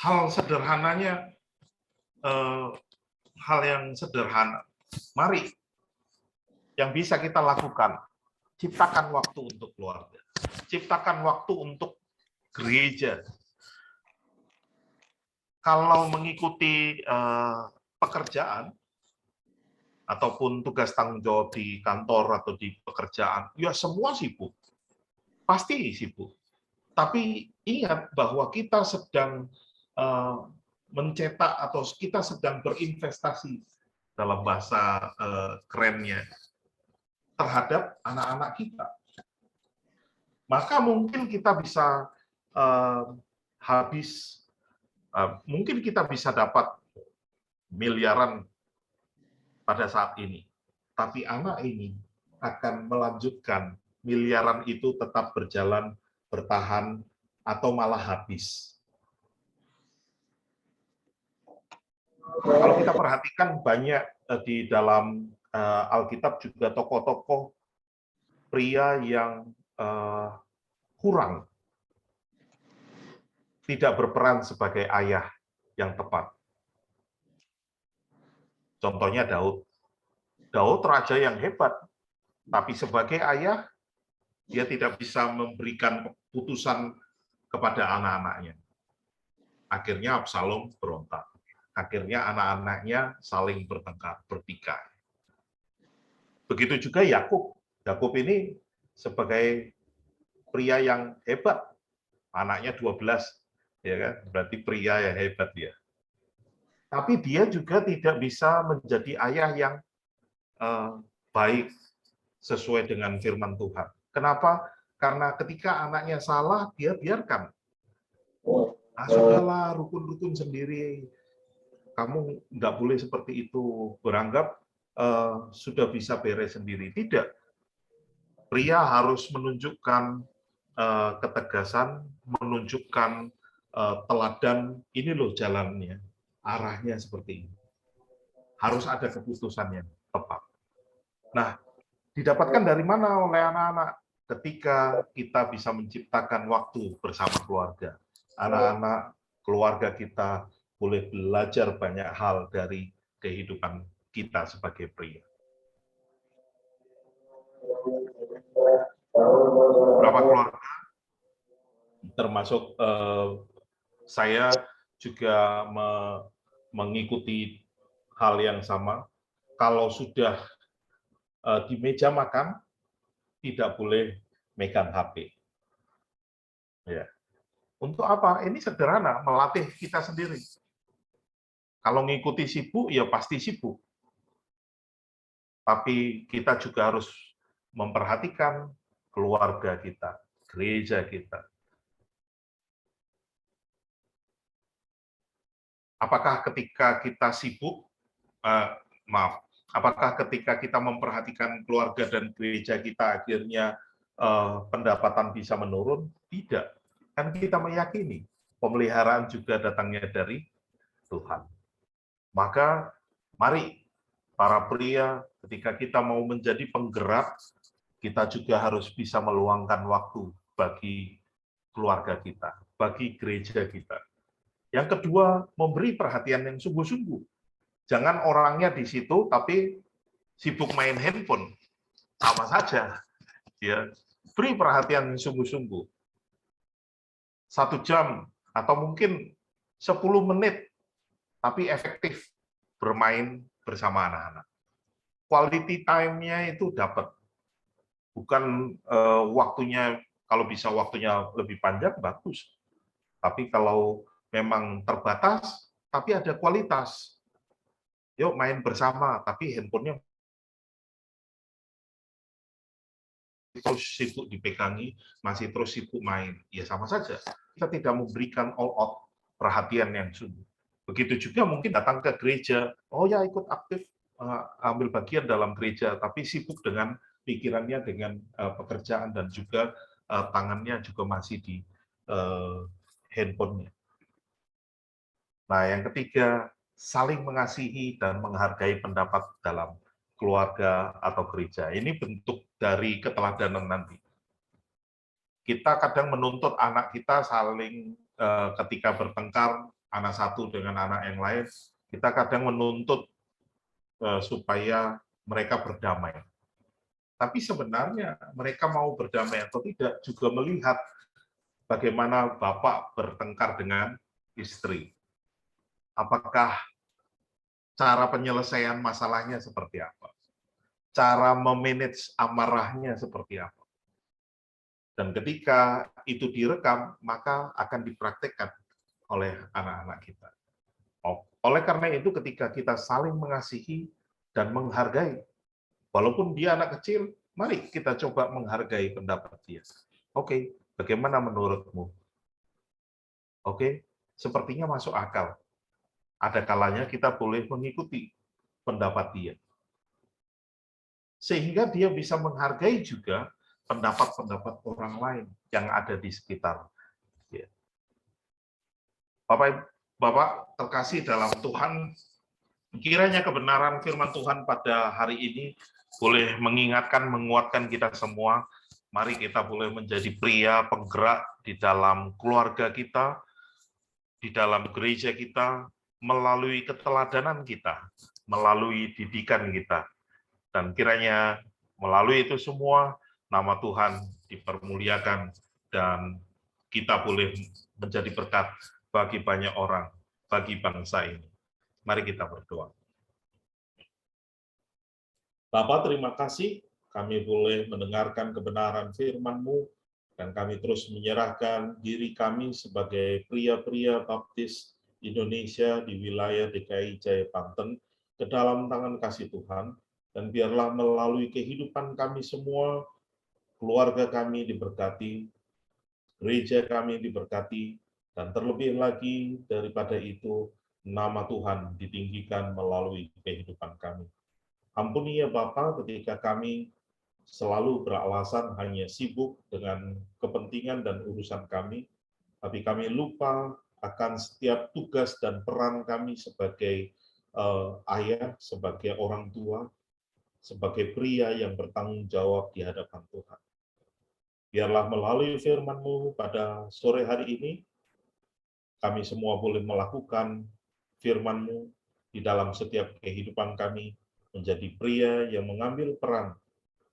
hal sederhananya, hal yang sederhana. Mari yang bisa kita lakukan, ciptakan waktu untuk keluarga, ciptakan waktu untuk gereja. Kalau mengikuti pekerjaan ataupun tugas tanggung jawab di kantor atau di pekerjaan, ya semua sibuk, pasti sibuk. Tapi ingat bahwa kita sedang mencetak atau kita sedang berinvestasi dalam bahasa kerennya terhadap anak-anak kita. Maka mungkin kita bisa habis Mungkin kita bisa dapat miliaran pada saat ini, tapi anak ini akan melanjutkan miliaran itu tetap berjalan, bertahan, atau malah habis. Kalau kita perhatikan banyak di dalam Alkitab juga tokoh-tokoh pria yang kurang, tidak berperan sebagai ayah yang tepat. Contohnya Daud. Daud raja yang hebat, tapi sebagai ayah, dia tidak bisa memberikan keputusan kepada anak-anaknya. Akhirnya Absalom berontak. Akhirnya anak-anaknya saling bertengkar, bertikai. Begitu juga Yakub. Yakub ini sebagai pria yang hebat. Anaknya 12, ya kan? Berarti pria yang hebat dia. Tapi dia juga tidak bisa menjadi ayah yang baik sesuai dengan firman Tuhan. Kenapa? Karena ketika anaknya salah, dia biarkan. Nah, sudahlah, rukun-rukun sendiri. Kamu nggak boleh seperti itu. Beranggap sudah bisa beres sendiri. Tidak. Pria harus menunjukkan ketegasan, menunjukkan teladan, ini loh jalannya, arahnya seperti ini. Harus ada keputusan yang tepat. Nah, didapatkan dari mana oleh anak-anak ketika kita bisa menciptakan waktu bersama keluarga. Anak-anak keluarga kita boleh belajar banyak hal dari kehidupan kita sebagai pria. Beberapa keluarga, termasuk saya juga mengikuti hal yang sama. Kalau sudah di meja makan, tidak boleh megang HP. Ya. Untuk apa? Ini sederhana, melatih kita sendiri. Kalau ngikuti sibuk, ya pasti sibuk. Tapi kita juga harus memperhatikan keluarga kita, gereja kita. Apakah ketika kita sibuk, apakah ketika kita memperhatikan keluarga dan gereja kita akhirnya pendapatan bisa menurun? Tidak. Kan kita meyakini pemeliharaan juga datangnya dari Tuhan. Maka mari para pria, ketika kita mau menjadi penggerak, kita juga harus bisa meluangkan waktu bagi keluarga kita, bagi gereja kita. Yang kedua, memberi perhatian yang sungguh-sungguh. Jangan orangnya di situ, tapi sibuk main handphone. Sama saja. Ya, beri perhatian yang sungguh-sungguh. 1 jam, atau mungkin 10 menit, tapi efektif bermain bersama anak-anak. Quality time-nya itu dapat. Bukan waktunya, kalau bisa waktunya lebih panjang, bagus. Tapi kalau memang terbatas, tapi ada kualitas. Yuk main bersama, tapi handphonenya terus sibuk dipegangi, masih terus sibuk main. Ya sama saja. Kita tidak memberikan all out perhatian yang sungguh. Begitu juga mungkin datang ke gereja, oh ya ikut aktif, ambil bagian dalam gereja, tapi sibuk dengan pikirannya, dengan pekerjaan, dan juga tangannya juga masih di handphonenya. Nah, yang ketiga, saling mengasihi dan menghargai pendapat dalam keluarga atau gereja. Ini bentuk dari keteladanan nanti. Kita kadang menuntut anak kita saling ketika bertengkar, anak satu dengan anak yang lain, kita kadang menuntut supaya mereka berdamai. Tapi sebenarnya mereka mau berdamai atau tidak juga melihat bagaimana bapak bertengkar dengan istri. Apakah cara penyelesaian masalahnya seperti apa? Cara memanage amarahnya seperti apa? Dan ketika itu direkam, maka akan dipraktekkan oleh anak-anak kita. Oleh karena itu, ketika kita saling mengasihi dan menghargai, walaupun dia anak kecil, mari kita coba menghargai pendapat dia. Oke, bagaimana menurutmu? Oke, sepertinya masuk akal. Ada kalanya kita boleh mengikuti pendapat dia. Sehingga dia bisa menghargai juga pendapat-pendapat orang lain yang ada di sekitar. Bapak terkasih dalam Tuhan, kiranya kebenaran firman Tuhan pada hari ini boleh mengingatkan, menguatkan kita semua. Mari kita boleh menjadi pria penggerak di dalam keluarga kita, di dalam gereja kita, melalui keteladanan kita, melalui didikan kita. Dan kiranya melalui itu semua, nama Tuhan dipermuliakan dan kita boleh menjadi berkat bagi banyak orang, bagi bangsa ini. Mari kita berdoa. Bapa, terima kasih kami boleh mendengarkan kebenaran firman-Mu, dan kami terus menyerahkan diri kami sebagai pria-pria baptis Indonesia di wilayah DKI Jaya Banten ke dalam tangan kasih Tuhan, dan biarlah melalui kehidupan kami semua, keluarga kami diberkati, gereja kami diberkati, dan terlebih lagi daripada itu, nama Tuhan ditinggikan melalui kehidupan kami. Ampuni ya Bapa ketika kami selalu beralasan hanya sibuk dengan kepentingan dan urusan kami, tapi kami lupa akan setiap tugas dan peran kami sebagai ayah, sebagai orang tua, sebagai pria yang bertanggung jawab di hadapan Tuhan. Biarlah melalui firman-Mu pada sore hari ini, kami semua boleh melakukan firman-Mu di dalam setiap kehidupan kami, menjadi pria yang mengambil peran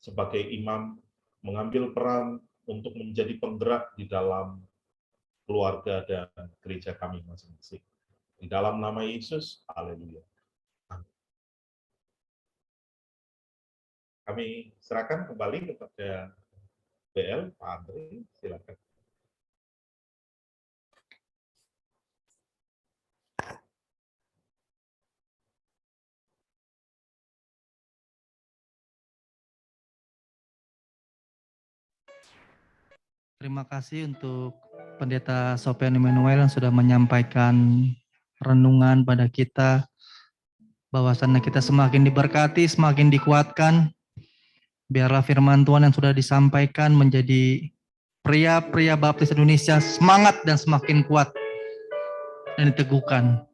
sebagai imam, mengambil peran untuk menjadi penggerak di dalam keluarga dan gereja kami masing-masing. Di dalam nama Yesus, haleluya. Kami serahkan kembali kepada BL, Pak Andre, silakan. Terima kasih untuk Pendeta Sofian Immanuel yang sudah menyampaikan renungan pada kita, bahwasannya kita semakin diberkati, semakin dikuatkan. Biarlah firman Tuhan yang sudah disampaikan menjadi pria-pria baptis Indonesia semangat dan semakin kuat dan diteguhkan.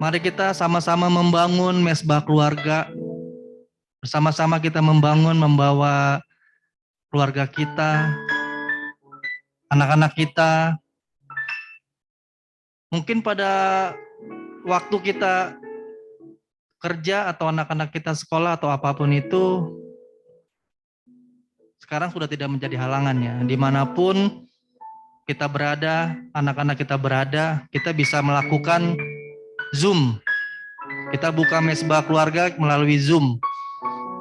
Mari kita sama-sama membangun mesbah keluarga. Bersama-sama kita membangun, membawa keluarga kita, anak-anak kita. Mungkin pada waktu kita kerja atau anak-anak kita sekolah atau apapun itu, sekarang sudah tidak menjadi halangan ya. Dimanapun kita berada, anak-anak kita berada, kita bisa melakukan Zoom. Kita buka mesbah keluarga melalui Zoom.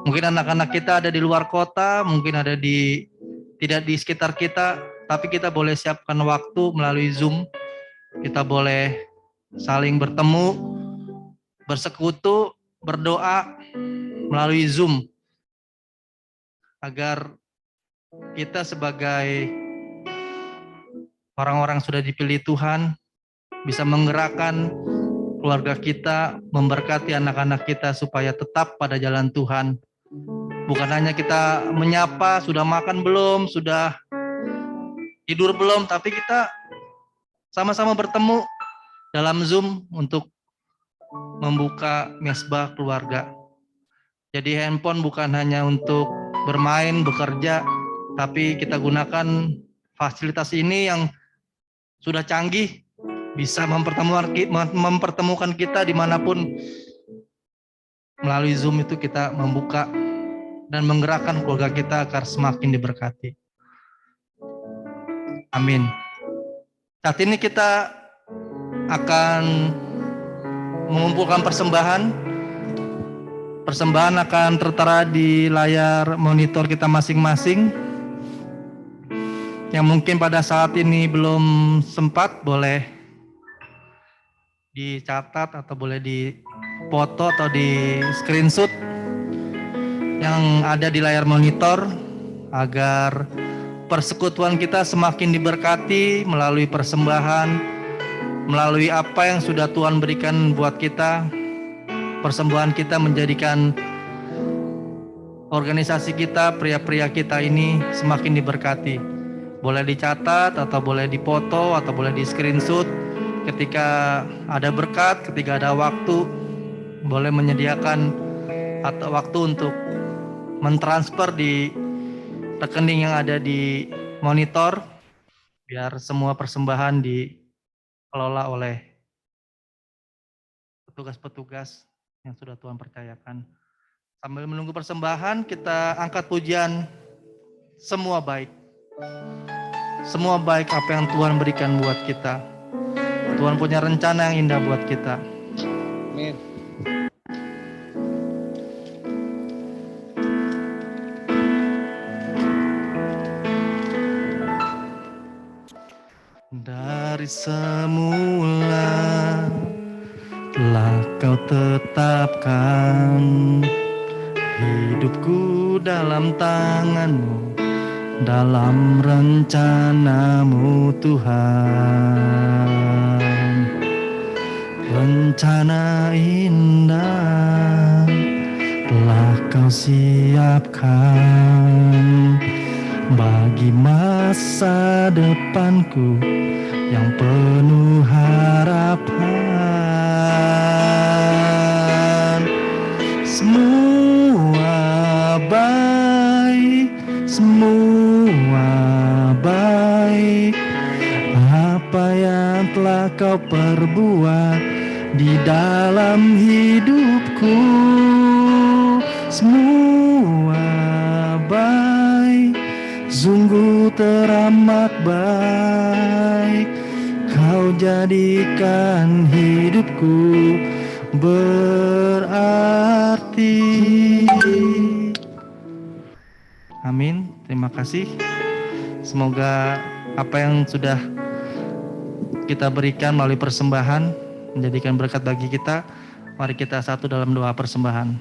Mungkin anak-anak kita ada di luar kota, mungkin ada tidak di sekitar kita, tapi kita boleh siapkan waktu melalui Zoom. Kita boleh saling bertemu, bersekutu, berdoa melalui Zoom. Agar kita sebagai orang-orang sudah dipilih Tuhan, bisa menggerakkan keluarga kita, memberkati anak-anak kita supaya tetap pada jalan Tuhan. Bukan hanya kita menyapa, sudah makan belum, sudah tidur belum, tapi kita sama-sama bertemu dalam Zoom untuk membuka mesbah keluarga. Jadi handphone bukan hanya untuk bermain, bekerja, tapi kita gunakan fasilitas ini yang sudah canggih, bisa mempertemukan kita dimanapun. Melalui Zoom itu kita membuka dan menggerakkan keluarga kita agar semakin diberkati. Amin. Saat ini kita akan mengumpulkan persembahan. Persembahan akan tertera di layar monitor kita masing-masing. Yang mungkin pada saat ini belum sempat, boleh dicatat atau boleh dipoto atau di screenshot yang ada di layar monitor, agar persekutuan kita semakin diberkati melalui persembahan, melalui apa yang sudah Tuhan berikan buat kita. Persembahan kita menjadikan organisasi kita, pria-pria kita ini semakin diberkati. Boleh dicatat atau boleh dipoto atau boleh di screenshot ketika ada berkat, ketika ada waktu, boleh menyediakan atau waktu untuk mentransfer di rekening yang ada di monitor biar semua persembahan dikelola oleh petugas-petugas yang sudah Tuhan percayakan. Sambil menunggu persembahan, kita angkat pujian semua baik. Semua baik apa yang Tuhan berikan buat kita. Tuhan punya rencana yang indah buat kita. Amin. Dari semula telah Kau tetapkan hidupku dalam tangan-Mu, dalam rencana-Mu Tuhan. Rencana indah telah Kau siapkan bagi masa depanku yang penuh harapan. Semua baik, semua baik, apa yang telah Kau perbuat di dalam hidupku. Semua baik, sungguh teramat baik. Kau jadikan hidupku berarti. Amin. Terima kasih. Semoga apa yang sudah kita berikan melalui persembahan menjadikan berkat bagi kita. Mari kita satu dalam doa persembahan.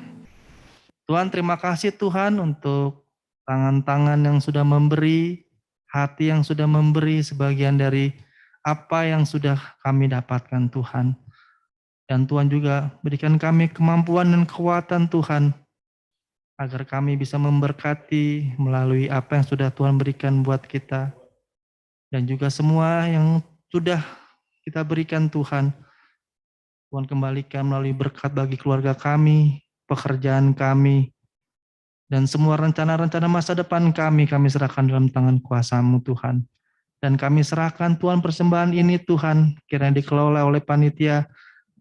Tuhan, terima kasih Tuhan untuk tangan-tangan yang sudah memberi, hati yang sudah memberi sebagian dari apa yang sudah kami dapatkan Tuhan. Dan Tuhan juga berikan kami kemampuan dan kekuatan Tuhan, agar kami bisa memberkati melalui apa yang sudah Tuhan berikan buat kita. Dan juga semua yang sudah kita berikan Tuhan, Tuhan kembalikan melalui berkat bagi keluarga kami, pekerjaan kami, dan semua rencana-rencana masa depan kami serahkan dalam tangan kuasa-Mu Tuhan. Dan kami serahkan Tuhan persembahan ini Tuhan, kiranya dikelola oleh panitia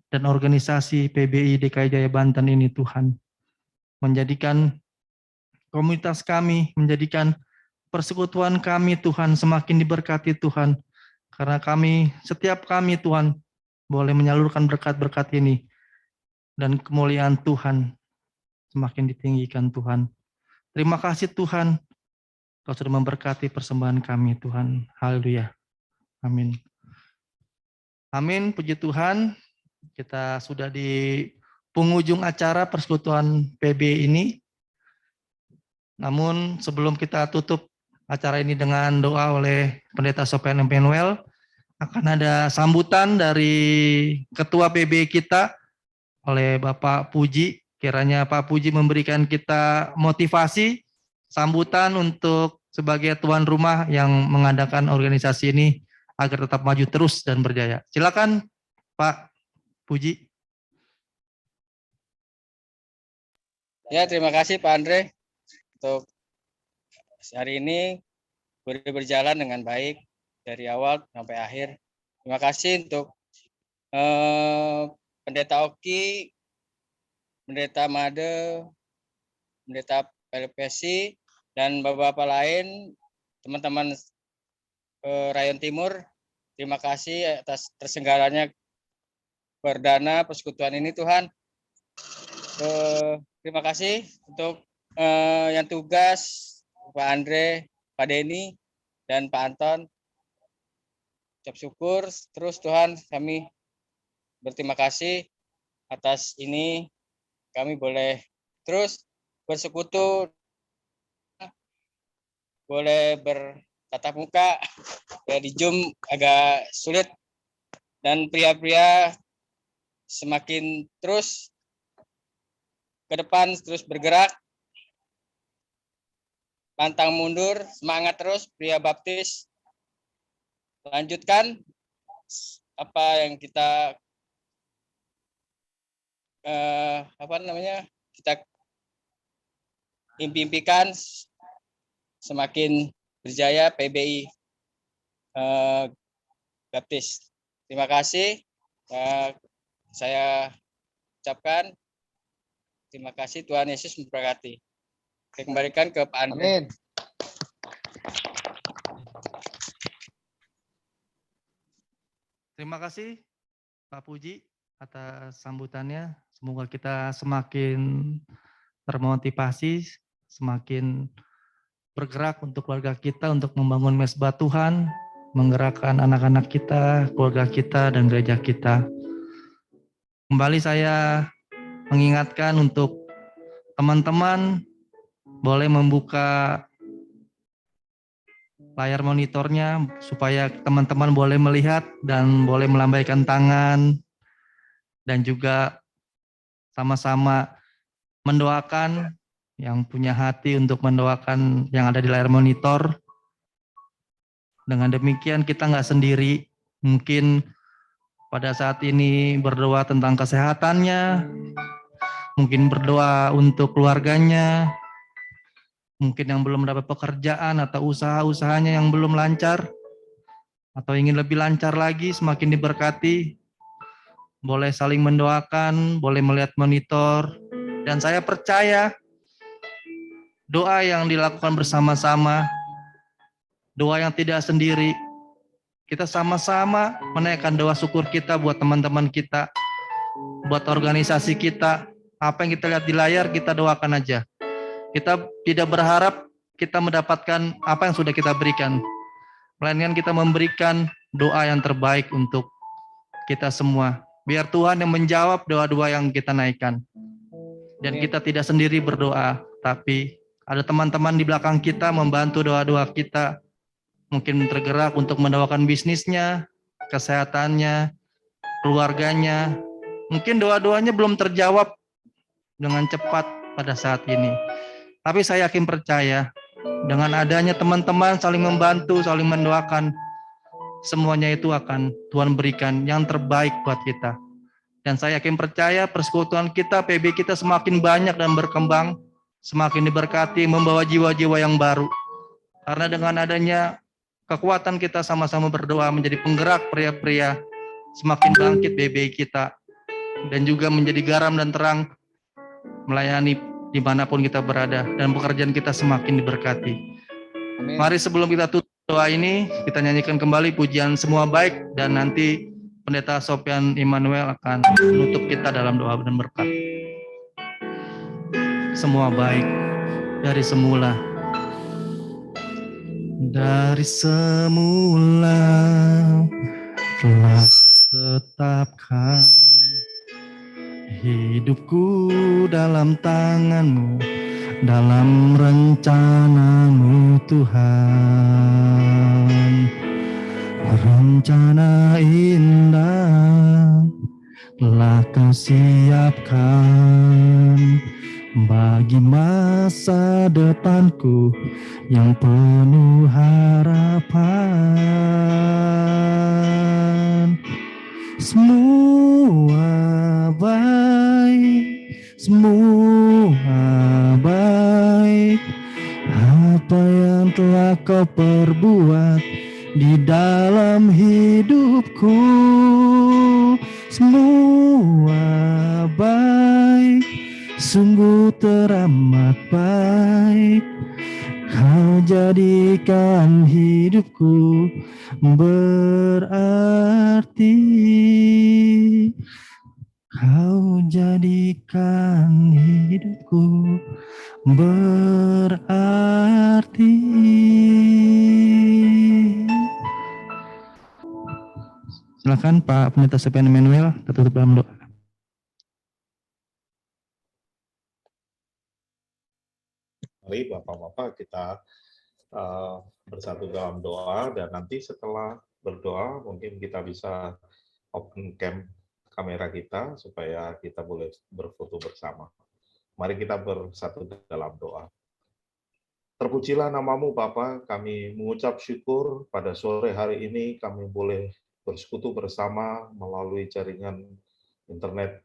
dan organisasi PBI DKI Jaya Banten ini Tuhan. Menjadikan komunitas kami, menjadikan persekutuan kami Tuhan semakin diberkati Tuhan. Karena setiap kami Tuhan boleh menyalurkan berkat-berkat ini. Dan kemuliaan Tuhan semakin ditinggikan Tuhan. Terima kasih Tuhan, Kau sudah memberkati persembahan kami Tuhan. Haleluya. Amin. Amin, puji Tuhan. Kita sudah di penghujung acara persekutuan PB ini. Namun sebelum kita tutup acara ini dengan doa oleh Pendeta Sofian Emmanuel, akan ada sambutan dari Ketua PB kita oleh Bapak Puji. Kiranya Pak Puji memberikan kita motivasi, sambutan untuk sebagai tuan rumah yang mengadakan organisasi ini agar tetap maju terus dan berjaya. Silakan Pak Puji. Ya, terima kasih Pak Andre untuk hari ini berjalan dengan baik dari awal sampai akhir. Terima kasih untuk Pendeta Oki, Pendeta Made, Pendeta LPC, dan bapak-bapak lain, teman-teman Rayon Timur. Terima kasih atas terselenggaranya perdana persekutuan ini Tuhan. Terima kasih untuk yang tugas Pak Andre, Pak Denny, dan Pak Anton. Ucap syukur terus Tuhan, kami berterima kasih atas ini, kami boleh terus bersekutu, boleh tatap muka. Ya di Zoom agak sulit, dan pria-pria semakin terus ke depan, terus bergerak, pantang mundur, semangat terus pria baptis. Lanjutkan apa yang kita kita impikan, semakin berjaya PBI Baptis. Terima kasih. Saya ucapkan terima kasih. Tuhan Yesus memberkati. Saya kembalikan ke Pak Andre. Amin. Terima kasih Pak Puji atas sambutannya. Semoga kita semakin termotivasi, semakin bergerak untuk keluarga kita, untuk membangun mesbah Tuhan, menggerakkan anak-anak kita, keluarga kita, dan gereja kita. Kembali saya mengingatkan untuk teman-teman boleh membuka layar monitornya supaya teman-teman boleh melihat dan boleh melambaikan tangan dan juga sama-sama mendoakan, yang punya hati untuk mendoakan yang ada di layar monitor. Dengan demikian kita nggak sendiri. Mungkin pada saat ini berdoa tentang kesehatannya, mungkin berdoa untuk keluarganya, mungkin yang belum dapat pekerjaan atau usaha-usahanya yang belum lancar, atau ingin lebih lancar lagi, semakin diberkati. Boleh saling mendoakan, boleh melihat monitor, dan saya percaya doa yang dilakukan bersama-sama, doa yang tidak sendiri, kita sama-sama menaikkan doa syukur kita buat teman-teman kita, buat organisasi kita. Apa yang kita lihat di layar, kita doakan aja. Kita tidak berharap kita mendapatkan apa yang sudah kita berikan, melainkan kita memberikan doa yang terbaik untuk kita semua. Biar Tuhan yang menjawab doa-doa yang kita naikkan. Dan kita tidak sendiri berdoa, tapi ada teman-teman di belakang kita membantu doa-doa kita. Mungkin tergerak untuk mendoakan bisnisnya, kesehatannya, keluarganya. Mungkin doa-doanya belum terjawab dengan cepat pada saat ini. Tapi saya yakin percaya, dengan adanya teman-teman saling membantu, saling mendoakan, semuanya itu akan Tuhan berikan yang terbaik buat kita. Dan saya yakin percaya persekutuan kita, PB kita semakin banyak dan berkembang, semakin diberkati, membawa jiwa-jiwa yang baru. Karena dengan adanya kekuatan kita sama-sama berdoa menjadi penggerak pria-pria, semakin bangkit PB kita, dan juga menjadi garam dan terang, melayani dimanapun kita berada, dan pekerjaan kita semakin diberkati. Amin. Mari sebelum kita tutup doa ini, kita nyanyikan kembali pujian Semua Baik, dan nanti Pendeta Sofian Immanuel akan menutup kita dalam doa dan berkat. Semua baik dari semula. Dari semula telah tetapkan hidupku dalam tangan-Mu, dalam rencana-Mu Tuhan. Rencana indah telah Kau siapkan bagi masa depanku yang penuh harapan. Semua baik, semua baik. Apa yang telah Kau perbuat di dalam hidupku, semua baik, sungguh teramat baik. Kau jadikan hidupku berarti. Kau jadikan hidupku berarti. Silakan Pak Pendeta Sofian Immanuel, kita tutup dalam doa. Mari Bapak-Bapak kita bersatu dalam doa, dan nanti setelah berdoa mungkin kita bisa open cam kamera kita supaya kita boleh berfoto bersama. Mari kita bersatu dalam doa. Terpujilah namamu Bapa, kami mengucap syukur pada sore hari ini kami boleh bersekutu bersama melalui jaringan internet,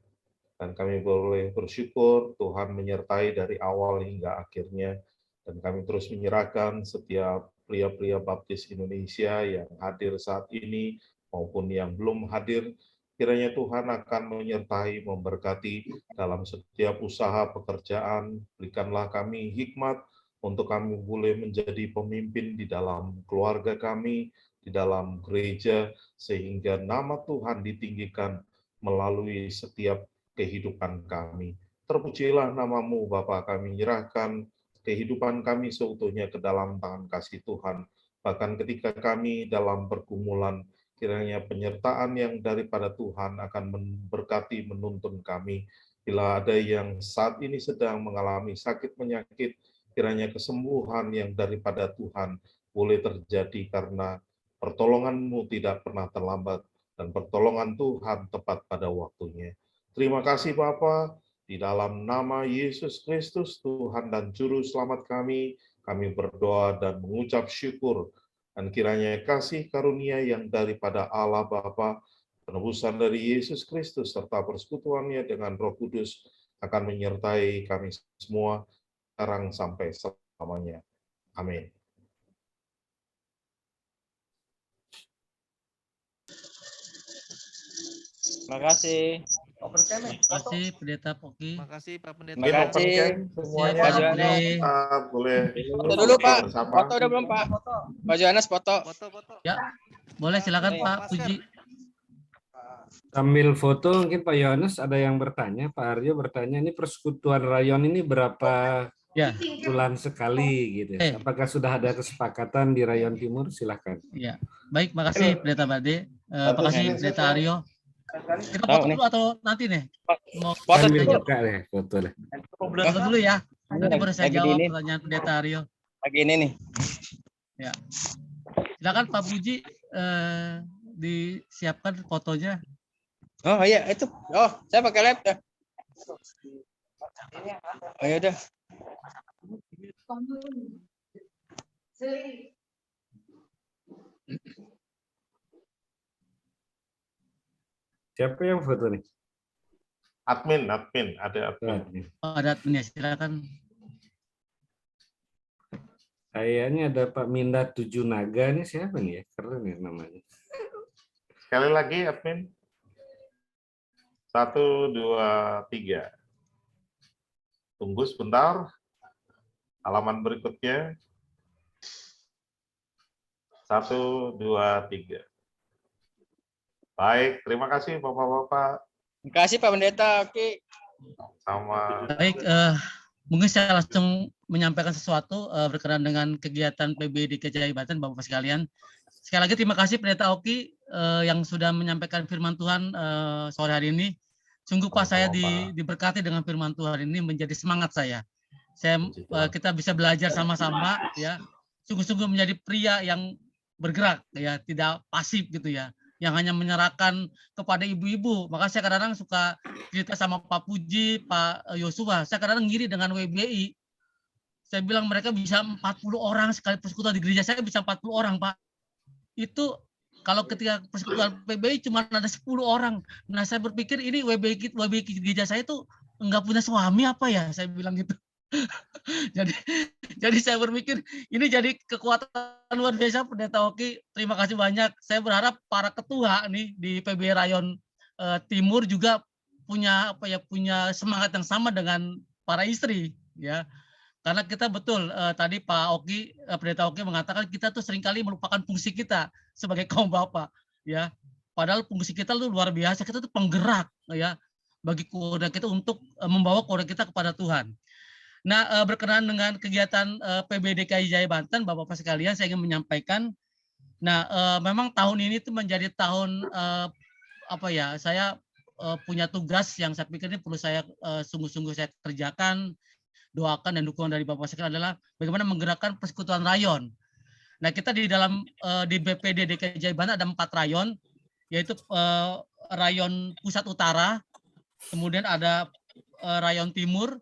dan kami boleh bersyukur Tuhan menyertai dari awal hingga akhirnya, dan kami terus menyerahkan setiap pria-pria baptis Indonesia yang hadir saat ini maupun yang belum hadir. Kiranya Tuhan akan menyertai, memberkati dalam setiap usaha pekerjaan. Berikanlah kami hikmat untuk kami boleh menjadi pemimpin di dalam keluarga kami, di dalam gereja, sehingga nama Tuhan ditinggikan melalui setiap kehidupan kami. Terpujilah namamu Bapa, kami menyerahkan kehidupan kami seutuhnya ke dalam tangan kasih Tuhan. Bahkan ketika kami dalam pergumulan, kiranya penyertaan yang daripada Tuhan akan memberkati, menuntun kami. Bila ada yang saat ini sedang mengalami sakit penyakit, kiranya kesembuhan yang daripada Tuhan boleh terjadi karena pertolongan-Mu tidak pernah terlambat dan pertolongan Tuhan tepat pada waktunya. Terima kasih Bapa, di dalam nama Yesus Kristus, Tuhan dan Juru Selamat kami berdoa dan mengucap syukur. Dan kiranya kasih karunia yang daripada Allah Bapa, penebusan dari Yesus Kristus, serta persekutuannya dengan Roh Kudus akan menyertai kami semua, sekarang sampai selamanya. Amin. Terima kasih. Terima kasih Pendeta Poki. Terima kasih Pak Pendeta. Terima kasih. Semuanya Pak Johannes. boleh Foto dulu Pak. bersama. Foto udah belum Pak? Pak Johannes foto. Foto. Ya, boleh silakan Pak Puji. Sambil foto mungkin Pak Yohanes ada yang bertanya, Pak Aryo bertanya, ini persekutuan rayon ini berapa Ya, bulan sekali gitu. Apakah sudah ada kesepakatan di Rayon Timur? Silakan. ya. Baik, makasih Pendeta Bade. Makasih Pendeta Aryo. Kita foto dulu atau nanti nih? Mau Foto Sambil dulu. buka deh, foto deh. foto dulu ya. Nanti baru saya Lagi jawab ini. pertanyaan Pendeta Aryo. Lagi ini nih. Ya. Silakan Pak Puji disiapkan fotonya. Oh iya itu. Oh saya pakai laptop. Oh ya udah. Siapa yang foto nih? Admin, ada admin. Oh, ada adminnya, silakan. Kayaknya ada Pak Minda Tujuh Naga nih, siapa nih ya? Keren ya namanya. Sekali lagi admin. 1, 2, 3. Tunggu sebentar. Halaman berikutnya. 1, 2, 3. Baik, terima kasih Bapak-Bapak. Terima kasih Pak Pendeta. Oke. Sama. Baik, mungkin saya langsung menyampaikan sesuatu berkenaan dengan kegiatan PB DKI Jaya Banten, Bapak-Bapak sekalian. Sekali lagi terima kasih Pendeta Oki yang sudah menyampaikan firman Tuhan sore hari ini. Sungguh Pak, saya diberkati dengan firman Tuhan ini, menjadi semangat saya. Kita bisa belajar sama-sama ya. Sungguh-sungguh menjadi pria yang bergerak ya, tidak pasif gitu ya, yang hanya menyerahkan kepada ibu-ibu. Maka saya kadang-kadang suka cerita sama Pak Puji, Pak Yosua, saya kadang-kadang ngiri dengan WBI. Saya bilang mereka bisa 40 orang sekali persekutuan, di gereja saya bisa 40 orang, Pak. Itu kalau ketika persekutuan PBI cuma ada 10 orang. Nah, saya berpikir ini WBI gereja saya itu enggak punya suami apa ya? Saya bilang gitu. jadi saya berpikir ini jadi kekuatan luar biasa Pendeta Oki. Terima kasih banyak. Saya berharap para ketua nih di PBI Rayon Timur juga punya punya semangat yang sama dengan para istri ya. Karena kita betul tadi Pak Oki, Pendeta Oki mengatakan kita tuh seringkali melupakan fungsi kita sebagai kaum bapak ya. Padahal fungsi kita tuh luar biasa, kita tuh penggerak ya bagi keluarga kita untuk membawa keluarga kita kepada Tuhan. Nah, berkenaan dengan kegiatan PB DKI Jaya Banten, Bapak-Bapak sekalian, saya ingin menyampaikan. Nah, memang tahun ini tuh menjadi tahun saya punya tugas yang saya pikir ini perlu saya sungguh-sungguh saya kerjakan. doakan dan dukungan dari Bapak sekalian adalah bagaimana menggerakkan persekutuan rayon. Nah, kita di dalam di BPD DKI Jaya Banten ada 4 rayon, yaitu rayon Pusat Utara, kemudian ada rayon Timur,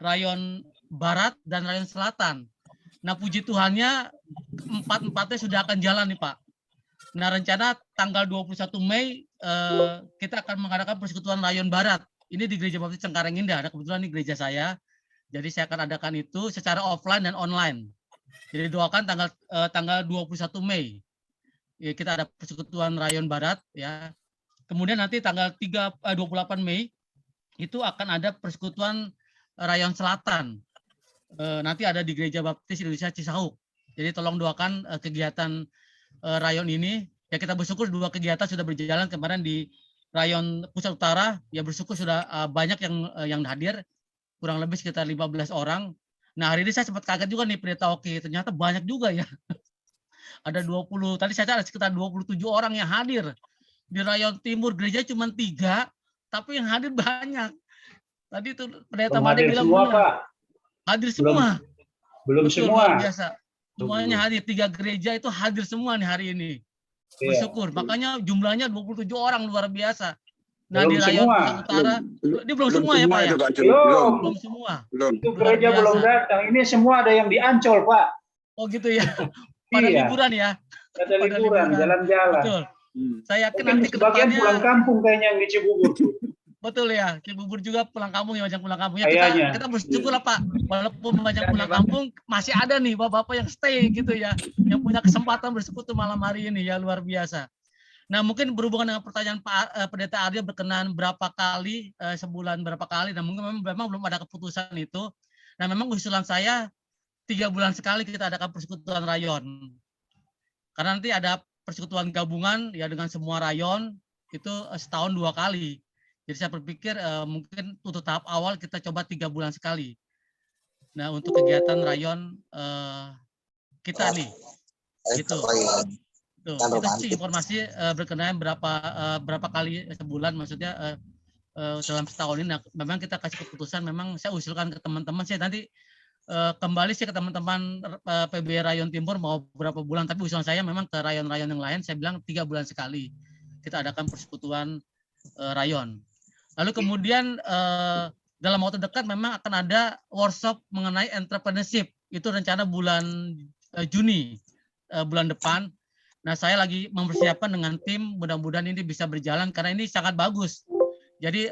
rayon Barat, dan rayon Selatan. Nah, puji Tuhannya 4-4-nya sudah akan jalan nih, Pak. Nah, rencana tanggal 21 Mei kita akan mengadakan persekutuan rayon Barat. Ini di Gereja Baptis Cengkareng Indah. Nah, kebetulan ini gereja saya. Jadi saya akan adakan itu secara offline dan online. Jadi doakan tanggal 21 Mei. Ya, kita ada persekutuan rayon Barat ya. Kemudian nanti tanggal 28 Mei itu akan ada persekutuan rayon Selatan. Nanti ada di Gereja Baptis Indonesia Cisauk. Jadi tolong doakan kegiatan rayon ini. Ya, kita bersyukur 2 kegiatan sudah berjalan kemarin di rayon Pusat Utara. Ya, bersyukur sudah banyak yang hadir, kurang lebih sekitar 15 orang. Nah, hari ini saya sempat kaget juga nih Pendeta Oki, ternyata banyak juga ya. Ada 20, tadi saya ada sekitar 27 orang yang hadir. Di rayon Timur gereja cuma 3, tapi yang hadir banyak. Tadi itu Pendeta Made bilang semua, benar. Pak. Hadir semua. Belum Betul, semua. luar biasa. Semuanya hadir, 3 gereja itu hadir semua nih hari ini. Bersyukur. Makanya jumlahnya 27 orang, luar biasa. Nah, Belum di rayon semua. Pusat Utara, ini belum semua ya Pak ya? itu, Pak. Belum semua. Itu Luar gereja biasa. belum datang. Ini semua ada yang di Ancol, Pak. Oh gitu ya. Pada Iya. liburan ya. Ada liburan, jalan-jalan. Betul. Saya yakin Mungkin nanti ke sebagian depannya pulang kampung kayaknya yang di Cibubur. betul ya. Cibubur juga pulang kampung ya, banyak pulang kampungnya. Kayaknya. Kita bersyukur lah Pak. Walaupun banyak pulang kampung, masih ada nih bapak-bapak yang stay gitu ya. Yang punya kesempatan bersekutu malam hari ini ya, luar biasa. Nah, mungkin berhubungan dengan pertanyaan Pak Pendeta Arya berkenan berapa kali, sebulan berapa kali, dan mungkin memang belum ada keputusan itu. Nah, memang usulan saya 3 bulan sekali kita adakan persekutuan rayon. Karena nanti ada persekutuan gabungan ya dengan semua rayon, itu setahun 2 kali. Jadi saya berpikir mungkin untuk tahap awal kita coba 3 bulan sekali. Nah, untuk kegiatan rayon kita nih, gitu. Tuh, itu sih informasi berkenaan berapa kali sebulan, maksudnya dalam setahun ini. Nah, memang kita kasih keputusan, memang saya usulkan ke teman-teman, saya nanti kembali sih ke teman-teman PB Rayon Timur mau berapa bulan, tapi usulan saya memang ke rayon-rayon yang lain, saya bilang 3 bulan sekali kita adakan persekutuan rayon. Lalu kemudian dalam waktu dekat memang akan ada workshop mengenai entrepreneurship, itu rencana bulan Juni bulan depan. Nah, saya lagi mempersiapkan dengan tim, mudah-mudahan ini bisa berjalan karena ini sangat bagus. Jadi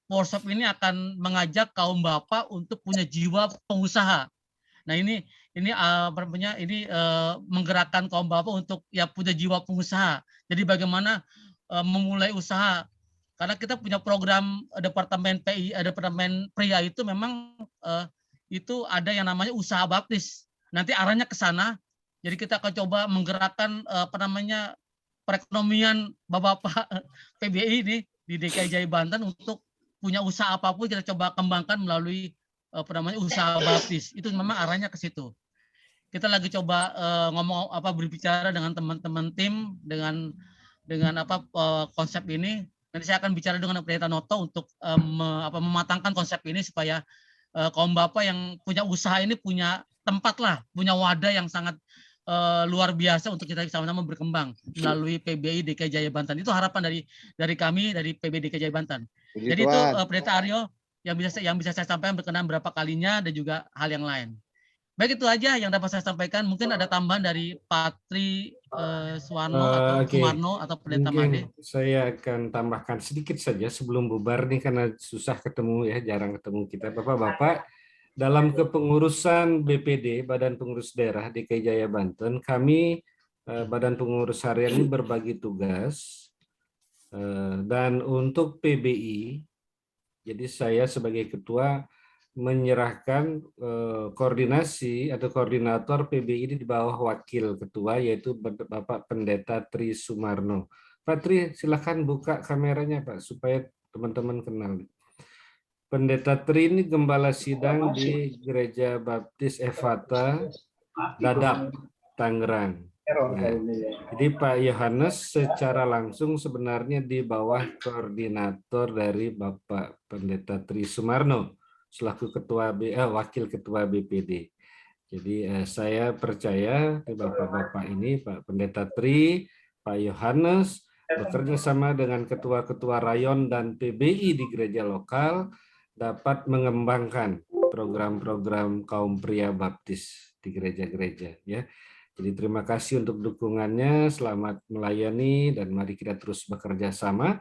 workshop ini akan mengajak kaum bapak untuk punya jiwa pengusaha. Nah, ini menggerakkan kaum bapak untuk ya punya jiwa pengusaha. Jadi bagaimana memulai usaha. Karena kita punya program departemen PI, departemen pria itu memang itu ada yang namanya usaha baptis. Nanti arahnya ke sana. Jadi kita akan coba menggerakkan perekonomian bapak-bapak PBI ini di DKI Jaya Banten untuk punya usaha apapun kita coba kembangkan melalui usaha baptis. Itu memang arahnya ke situ. Kita lagi coba berbicara dengan teman-teman tim dengan konsep ini. Nanti saya akan bicara dengan Pendeta Noto untuk mematangkan konsep ini supaya kaum bapak yang punya usaha ini punya tempat lah, punya wadah yang sangat luar biasa untuk kita sama-sama berkembang melalui PBI DKI Jaya Banten. Itu harapan dari kami dari PBI DKI Jaya Banten. Jadi itu Pendeta Aryo yang bisa saya sampaikan berkenan berapa kalinya dan juga hal yang lain. Baik, itu aja yang dapat saya sampaikan. Mungkin ada tambahan dari Patri Suwarno atau Sumarno atau Pendeta Made. Saya akan tambahkan sedikit saja sebelum bubar nih karena susah ketemu ya, jarang ketemu kita Bapak-bapak. Dalam kepengurusan BPD, Badan Pengurus Daerah DKI Jaya Banten, kami Badan Pengurus Harian ini berbagi tugas. Dan untuk PBI, jadi saya sebagai ketua menyerahkan koordinasi atau koordinator PBI ini di bawah wakil ketua, yaitu Bapak Pendeta Tri Sumarno. Pak Tri, silakan buka kameranya Pak, supaya teman-teman kenal. Pendeta Tri ini gembala sidang di Gereja Baptis Efata, Dadap, Tangerang. Nah, jadi Pak Yohanes secara langsung sebenarnya di bawah koordinator dari Bapak Pendeta Tri Sumarno. selaku wakil ketua BPD. Jadi saya percaya Bapak-Bapak ini, Pak Pendeta Tri, Pak Yohanes, bekerja sama dengan ketua-ketua rayon dan PBI di gereja lokal dapat mengembangkan program-program kaum pria baptis di gereja-gereja. Ya. Jadi terima kasih untuk dukungannya, selamat melayani dan mari kita terus bekerja sama.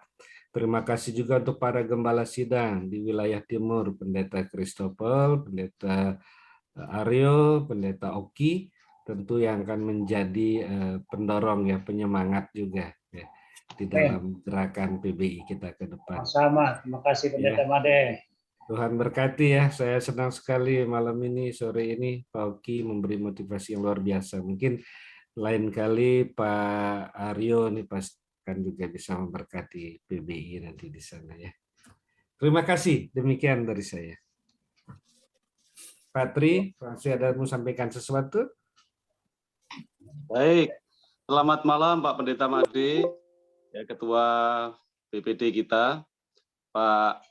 Terima kasih juga untuk para gembala sidang di wilayah timur, Pendeta Christopher, Pendeta Aryo, Pendeta Oki, tentu yang akan menjadi pendorong ya, penyemangat juga ya, di dalam gerakan PBI kita ke depan. Sama, terima kasih Pendeta Made. Tuhan berkati ya, saya senang sekali malam ini, sore ini Pak Oki memberi motivasi yang luar biasa. Mungkin lain kali Pak Aryo nih pasti akan juga bisa memberkati PBI nanti di sana ya. Terima kasih, demikian dari saya. Pak Tri, masih ada mau sampaikan sesuatu? Baik, selamat malam Pak Pendeta Made, ya, Ketua BPD kita, Pak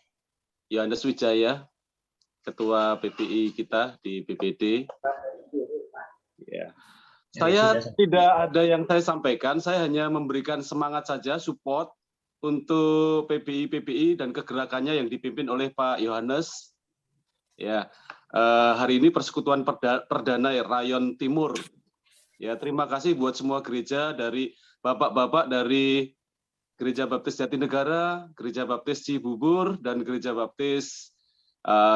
Yohanes Wijaya, Ketua PPI kita di BPD. Ya. Saya tidak ada yang saya sampaikan, saya hanya memberikan semangat saja, support untuk PPI dan kegerakannya yang dipimpin oleh Pak Yohanes. Ya. Hari ini persekutuan perdana Rayon Timur. Ya, terima kasih buat semua gereja dari bapak-bapak dari Gereja Baptis Jatinegara, Gereja Baptis Cibubur, dan Gereja Baptis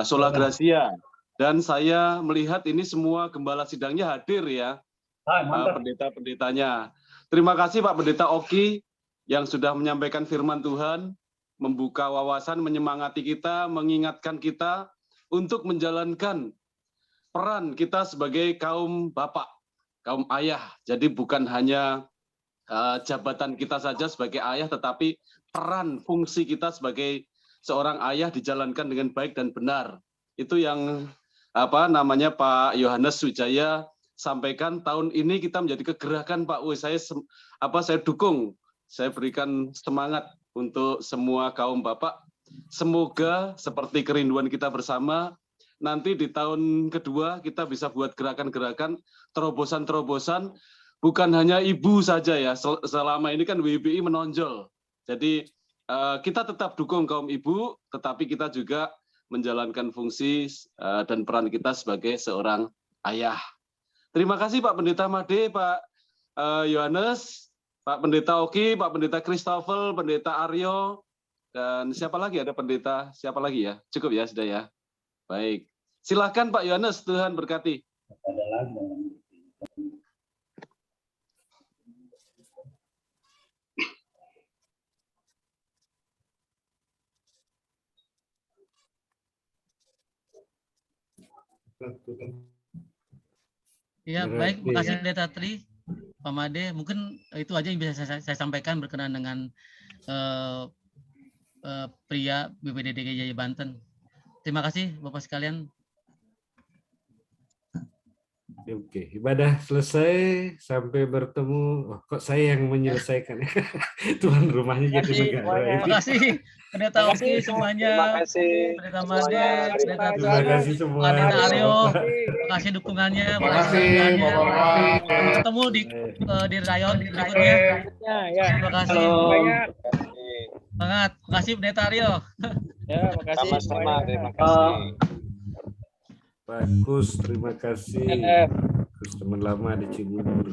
Sola Gracia. Dan saya melihat ini semua gembala sidangnya hadir ya, pendeta-pendetanya. Terima kasih Pak Pendeta Oki yang sudah menyampaikan firman Tuhan, membuka wawasan, menyemangati kita, mengingatkan kita untuk menjalankan peran kita sebagai kaum bapak, kaum ayah. Jadi bukan hanya jabatan kita saja sebagai ayah, tetapi peran fungsi kita sebagai seorang ayah dijalankan dengan baik dan benar. Itu yang Pak Yohanes Wijaya sampaikan. Tahun ini kita menjadi kegerakan Pak. Saya dukung, saya berikan semangat untuk semua kaum bapak. Semoga seperti kerinduan kita bersama, nanti di tahun kedua kita bisa buat gerakan-gerakan, terobosan-terobosan, bukan hanya ibu saja ya, selama ini kan WBI menonjol. Jadi kita tetap dukung kaum ibu, tetapi kita juga menjalankan fungsi dan peran kita sebagai seorang ayah. Terima kasih Pak Pendeta Made, Pak Yohanes, Pak Pendeta Oki, Pak Pendeta Christopher, Pendeta Aryo, dan siapa lagi, ada pendeta, siapa lagi ya? Cukup ya, sudah ya. Baik. Silakan Pak Yohanes, Tuhan berkati. Ya, baik. Terima kasih Pendeta Tri, Pak Made. Mungkin itu aja yang bisa saya sampaikan berkenaan dengan pria BPD DKI Jaya Banten. Terima kasih Bapak sekalian. Oke, ibadah selesai, sampai bertemu. Oh, kok saya yang menyelesaikan? Tuan rumahnya jadi negara. Terima kasih Pendeta Oki semuanya. Terima kasih. Pendeta Made, Pendeta Terima kasih semua. Pendeta Aryo. Terima kasih dukungannya. Terima kasih Bapak-bapak. Sampai ketemu di rayon berikutnya. Terima kasih. Semangat. Terima kasih Pendeta Aryo. Ya, makasih. Sama-sama, terima kasih. Pak Kus, terima kasih. Kus teman lama di Cibubur.